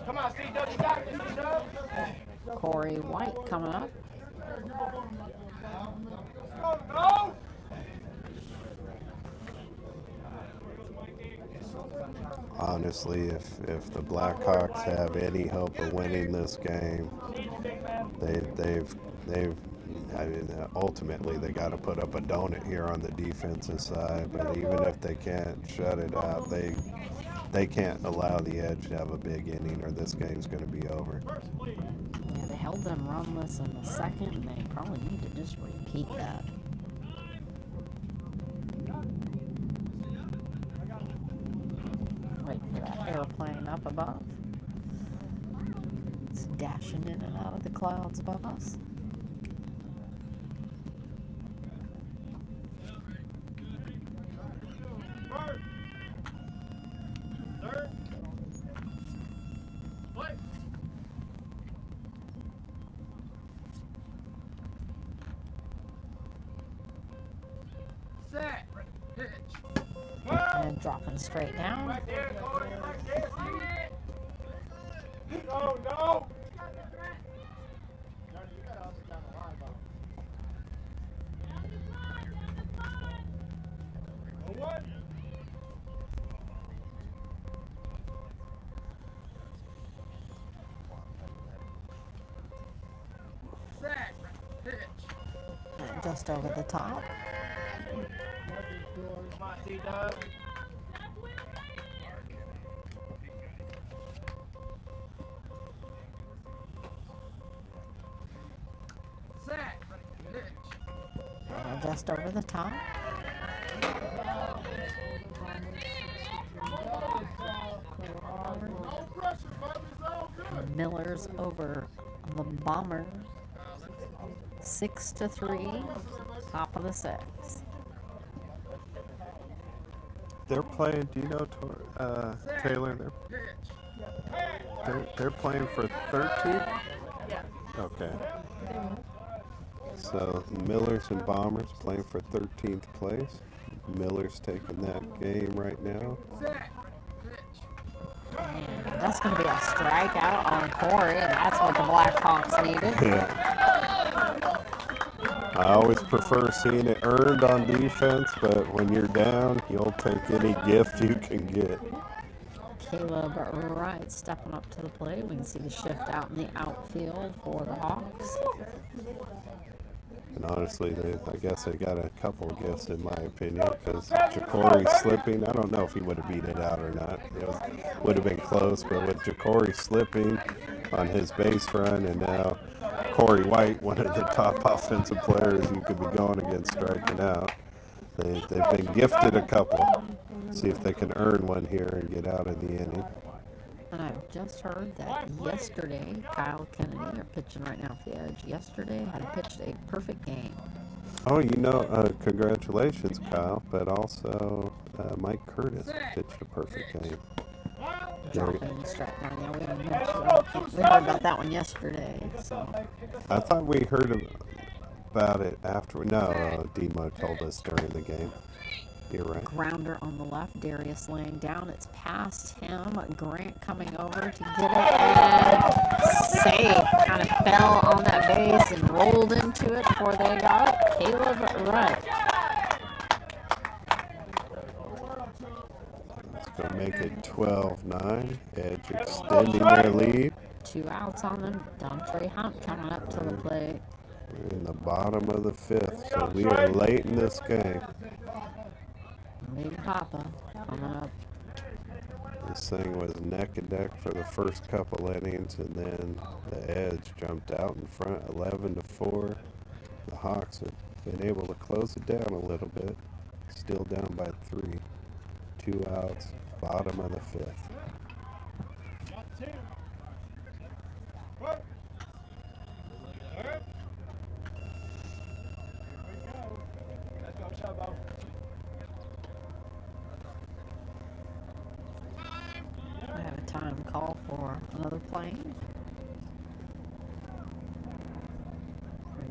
Come on, C-Dub, you got this, C-Dub. Corey White coming up. Honestly, if the Blackhawks have any hope of winning this game, they've I mean, ultimately they got to put up a donut here on the defensive side. But even if they can't shut it out, they can't allow the Edge to have a big inning, or this game's going to be over. Yeah, they held them runless in the second, and they probably need to just repeat that. Wait for that airplane up above. It's dashing in and out of the clouds above us. Third. Play. Set. Pitch. And dropping straight down. Right there, Corey. Right there. No, no. Johnny, you got us down the line, bro. No one. Set. Pitch. And just over the top. Come on, C-Dub. Set. Pitch. And just over the top. No pressure, baby. It's all good. Millers over the Bombers. 6-3. Top of the sixth. They're playing. Do you know, Taylor? They're playing for 13th. Okay. So Millers and Bombers playing for 13th place. Miller's taking that game right now. Set. Pitch. And that's going to be a strikeout on Corey, and that's what the Blackhawks needed. Yeah. I always prefer seeing it earned on defense, but when you're down, you'll take any gift you can get. Caleb Wright stepping up to the plate. We can see the shift out in the outfield for the Hawks. And honestly, I guess they got a couple of gifts in my opinion, because Jacory slipping, I don't know if he would have beat it out or not. It would have been close, but with Jacory slipping on his base run, and now Corey White, one of the top offensive players you could be going against striking out, they've been gifted a couple. See if they can earn one here and get out of the inning. And I've just heard that yesterday, Kyle Kennedy, are pitching right now for the Edge, yesterday had pitched a perfect game. Oh, congratulations, Kyle, but also Mike Curtis pitched a perfect game. Dropping the strike down. Yeah, we heard about that one yesterday. So. I thought we heard about it after. No, Demo told us during the game. You're right. Grounder on the left, Darius laying down. It's past him. Grant coming over to get it, and safe. Kind of fell on that base and rolled into it before they got it. Caleb Wright. Let's go make it 12-9. Edge extending their lead. 2 outs on them. Dontre Hunt coming up to the plate. We're in the bottom of the 5th, so we are late in this game. Big Papa coming up. This thing was neck and neck for the first couple innings, and then the Edge jumped out in front 11-4. The Hawks have been able to close it down a little bit. Still down by 3. 2 outs, bottom of the 5th. Got 2. Work. Work. Here we go. Let's go, Showbo. We have a pastime call for another plane.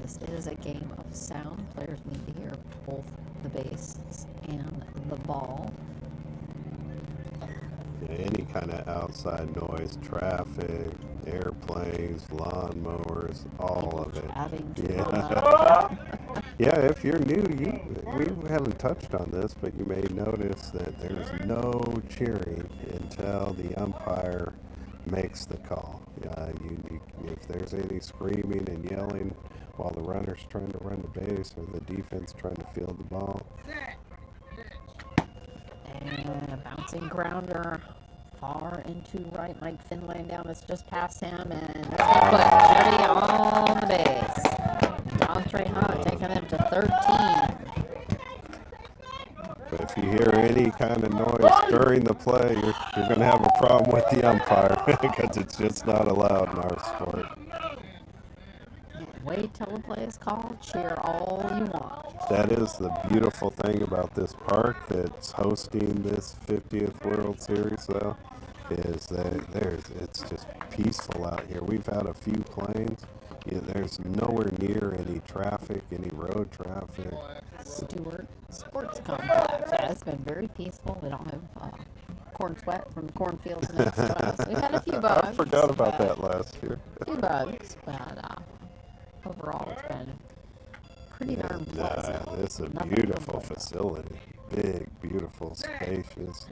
This is a game of sound. Players need to hear both the bass and the ball. Any kind of outside noise, traffic, airplanes, lawnmowers, all of it. Adding to Yeah. Yeah, if you're new, we haven't touched on this, but you may notice that there's no cheering until the umpire makes the call. If there's any screaming and yelling while the runner's trying to run the base or the defense trying to field the ball. And a bouncing grounder far into right. Mike Finn laying down. It's just past him, and that's going to put Jody on the base. Dontre Hunt taking him to 13. But if you hear any kind of noise during the play, you're going to have a problem with the umpire because it's just not allowed in our sport. Wait till the play is called. Cheer all you want. That is the beautiful thing about this park that's hosting this 50th World Series, though, is that it's just peaceful out here. We've had a few planes. Yeah, there's nowhere near any traffic, any road traffic. Stewart Sports Complex. Yeah, it's been very peaceful. We don't have corn sweat from the cornfields next to us. We've had a few bugs. I forgot about that last year. A few bugs, but overall it's been pretty darn pleasant. It's a beautiful facility. Big, beautiful, spacious.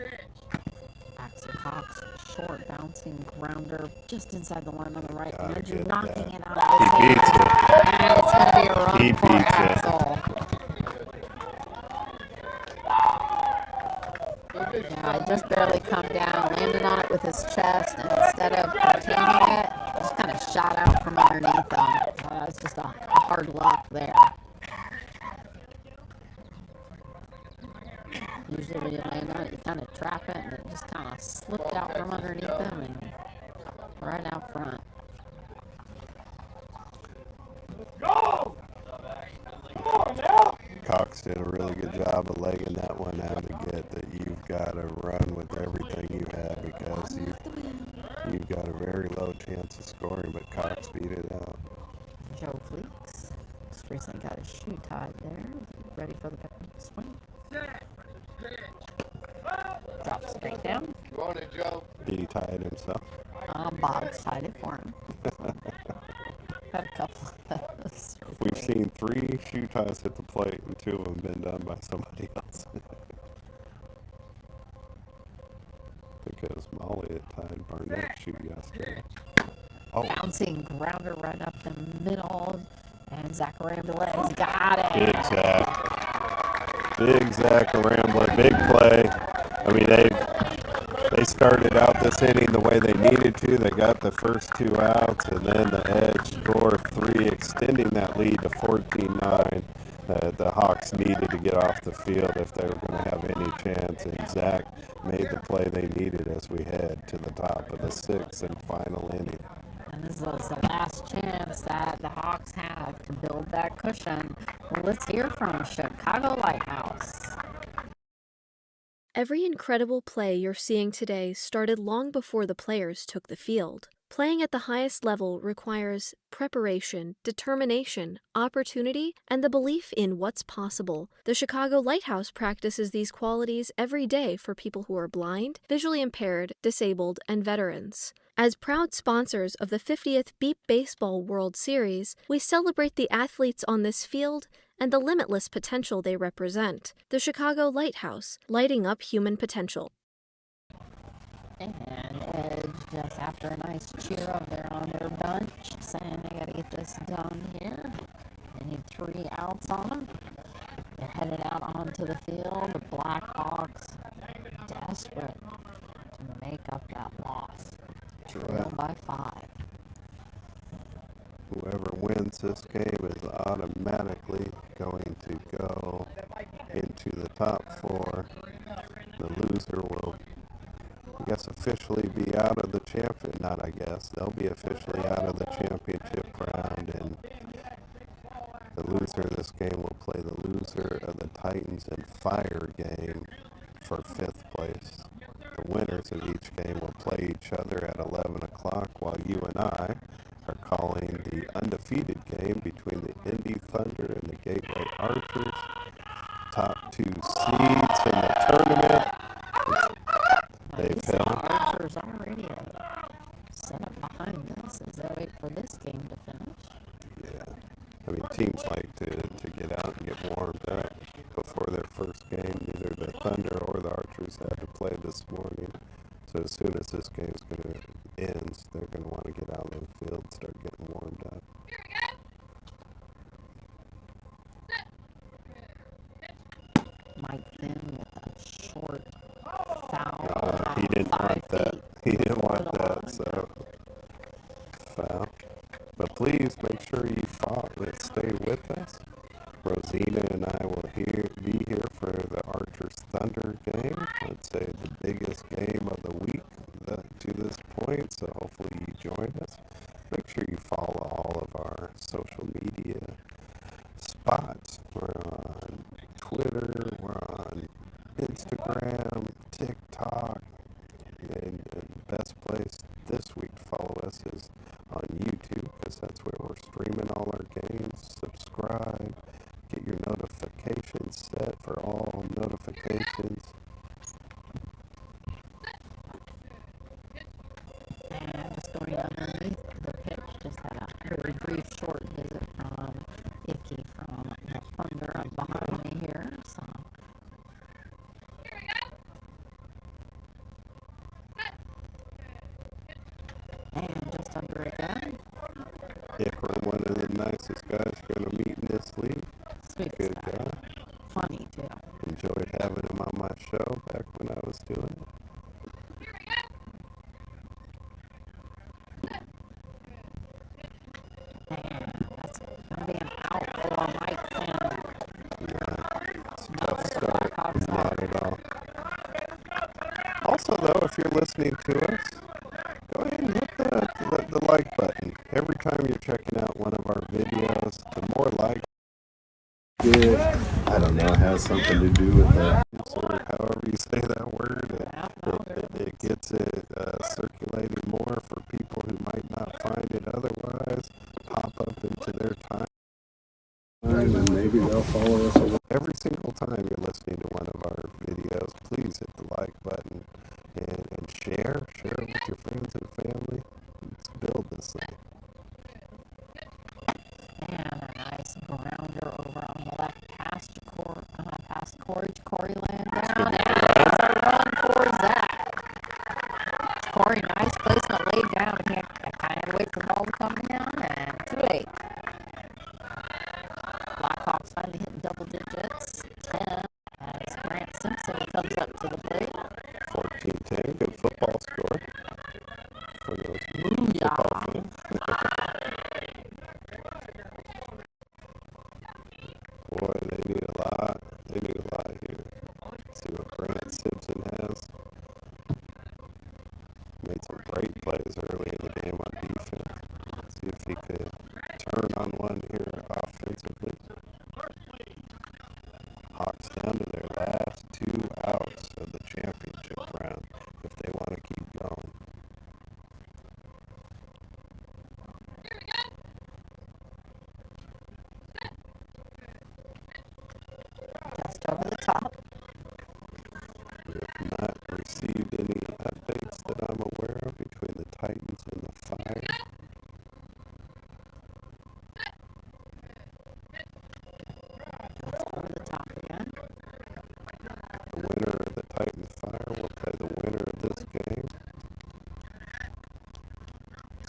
Axel Cox, short bouncing grounder just inside the line on the right. Gotta Andrew get knocking that. it out of his He beats hands. And it's going to be a run He for beats it. Axel. Yeah, he just barely come down, landed on it with his chest, and instead of containing it, just kind of shot out from underneath him. So that's just a hard luck there. Usually when you land on it, you kind of trap it, and it just kind of slipped out from underneath him and right out front. Go! Come on now! Cox did a really good job of legging that one out to get that you've got to run with everything you have because you've got a very low chance of scoring, but Cox beat it out. Joe Fleeks just recently got his shoe tied there, ready for the swing. Drop straight down. You on it, Joe? Did he tie it himself? Bob's tied it for him. Had a couple of those. We've seen 3 shoe ties hit the plate and 2 of them been done by somebody else. I think it was Molly that tied Barnett's shoe yesterday. Oh, Bouncing grounder right up the middle, and Zach Rambolet's got it. big Zach. Big Zach Rambler, big play. I mean, they started out this inning the way they needed to. They got the first 2 outs, and then the Edge scored 3, extending that lead to 14-9. The Hawks needed to get off the field if they were going to have any chance, and Zach made the play they needed as we head to the top of the 6th and final inning. And this was the last chance that the Hawks have to build that cushion. Well, let's hear from Chicago Lighthouse. Every incredible play you're seeing today started long before the players took the field. Playing at the highest level requires preparation, determination, opportunity, and the belief in what's possible. The Chicago Lighthouse practices these qualities every day for people who are blind, visually impaired, disabled, and veterans. As proud sponsors of the 50th Beep Baseball World Series, we celebrate the athletes on this field and the limitless potential they represent. The Chicago Lighthouse, lighting up human potential. And Edge, just after a nice cheer over there on their bench, saying they got to get this done here. They need 3 outs on them. They're headed out onto the field. The Blackhawks, desperate to make up that loss. Trailed by 5. Whoever wins this game is automatically going to go into the top 4. The loser will, I guess, officially be out of the champion. Not I guess. They'll be officially out of the championship round, and the loser of this game will play the loser of the Titans and Fire game for 5th place. The winners of each game will play each other at 11 o'clock, while you and I are calling the undefeated game between the Indy Thunder and the Gateway Archers. Top 2 seeds in the tournament. They've held. Archers already set up behind this as they wait for this game to finish. Yeah. I mean, teams like to get out and get warmed up before their first game. Neither the Thunder or the Archers had to play this morning. So as soon as this game's going to end, they're going to want to get out of the field and start getting warmed up. Mike Finn with a short foul. He didn't want that. He didn't want that, so foul. But please make sure you stay with us. Rosina and I will be here for the Archers Thunder game. I'd say the biggest game of the week to this point, so hopefully you join us. Make sure you follow all of our social media spots. We're on Twitter, we're on Instagram, TikTok, and the best place this week to follow us is on YouTube, because that's where we're streaming all our games. Subscribe, get your notifications set for all notifications. And just going underneath the pitch, just had a very brief short visit from Icky from the Thunder up behind me here. So and just under again. Ikram, one of the nicest guys you're going to meet in this league. Sweet Good guy. guy. Funny too. Enjoyed having him on my show back when I was doing it. And that's going to be an out for Mike Finn. It's a tough start. Not at all. Also, though, if you're listening to us, go ahead and hit the like button. Every time you're checking out one of our videos, the more likes good. I don't know, it has something to do with that. Or however you say that word, it gets it circulating more for people who might not find it otherwise. Pop up into their time. And maybe they'll follow us every single time you're listening to one of our videos. Please hit the like button and share it with your friends and family. Let's build this thing. And a nice grounder over on the left past Corey. Corey laying down. And it's a run for Zach. Corey, nice placement, laid down. Can't kind of wait for the ball to come down. And 2-8. Blackhawks finally hitting double digits. 10 as Grant Simpson comes up to the plate. 14-10, good football score for those Booyah. football fans. Boy, they need a lot. They need a lot here. Let's see what Grant Simpson has. Made some great plays early in the game on defense. Let's see if he could turn on one here offensively. Hawks down to their last 2 outs of the championship round if they want to keep going. Just over the top. We have not received any updates that I'm aware of between the Titans and the Fire. Just over the top again. The winner of the Titans Fire will play the winner of this game.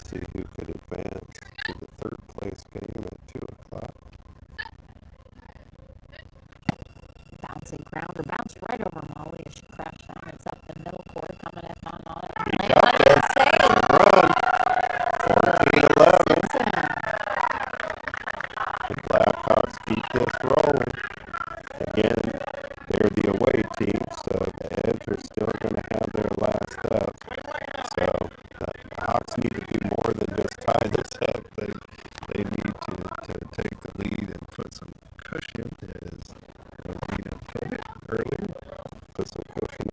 See who could advance to the third place game at 2 o'clock. Bouncing grounder, bounced right over Molly as she crashed down. It's up the middle court, coming in on it. He got that run. 14-11. The Blackhawks keep this rolling. Again, they're the away team, so the Edge are still going to have their last up. So the Hawks need to do more than just tie this up. They need to take the lead and put some cushion, as Rosina put it earlier, put some cushion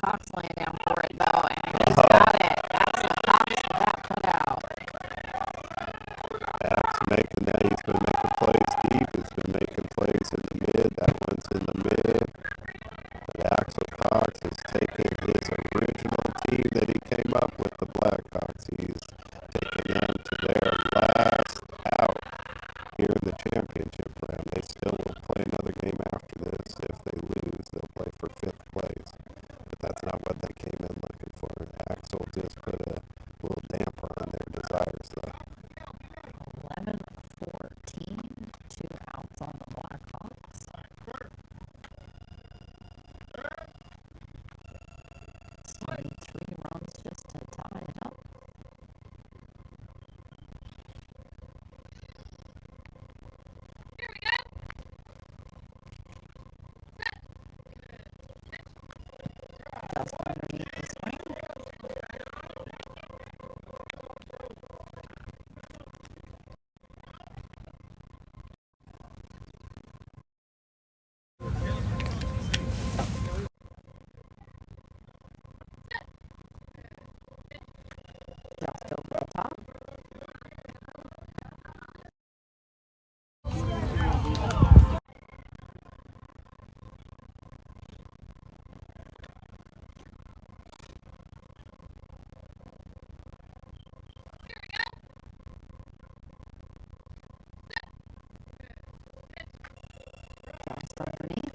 Cox laying down for it, though, and he's got it. That's the Cox for that putout. That's making that. He's been making plays deep. He's been making plays in the mid. That one's in the mid. But Axel Cox is taking his original team that he came up with, the Blackhawks. He's taking them to their last out here in the championship round. They still will play another game after this. If they lose, they'll play for 5th place. But that's not what they came in looking for. Axel just put a little damper on their desires, though. 11-14, 2 outs on the Blackhawks. 73 runs just to tie it up. Just underneath the swing. Just over the top. Just underneath.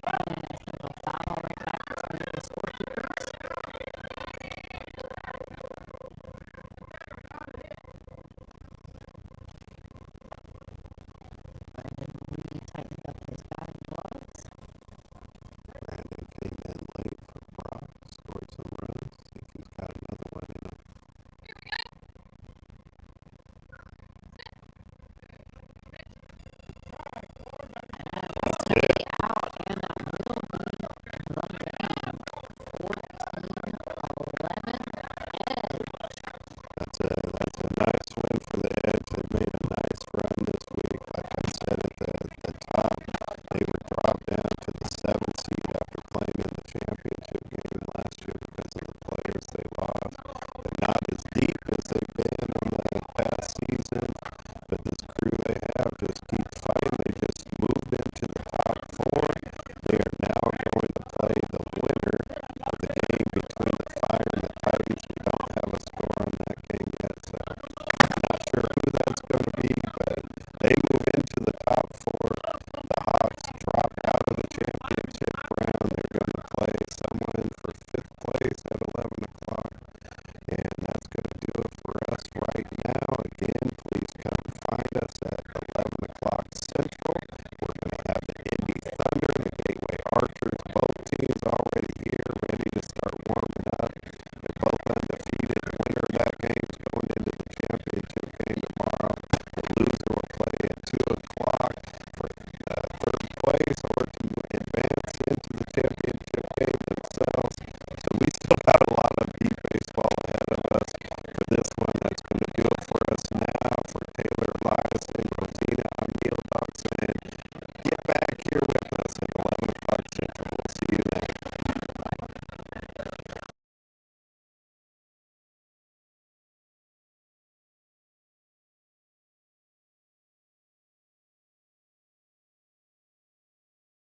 And it's going to go foul right back between the scorekeepers. Brandon really tightened up his batting gloves. Brandon came in late for Brock, scored some runs. See if he's got another one in him. And it's going to be out, and that will be the game. 14-11 Edge. That's a nice win for the Edge. They made a nice run this week. Like I said at the top, they were dropped down to the 7th seed after playing in the championship game last year because of the players they lost. They're not as deep as they've been in the past season, but this crew they have just keeps fighting. They just moved into the top 4. They are now going to play the winner of the game between the Fire and the Titans. We don't have a score on that game yet, so I'm not sure who that's going to be, but they move into the top 4. The Hawks drop out of the championship round. They're going to play someone for 5th place at 11 o'clock, and that's going to do it for us right now. Again, please come find us at 11 o'clock Central. We're going to have the Indy Thunder and the Gateway Archers, both teams already here, ready to start warming up. They're both undefeated. The winner of that game is going into the championship game tomorrow. The loser will play at 2 o'clock.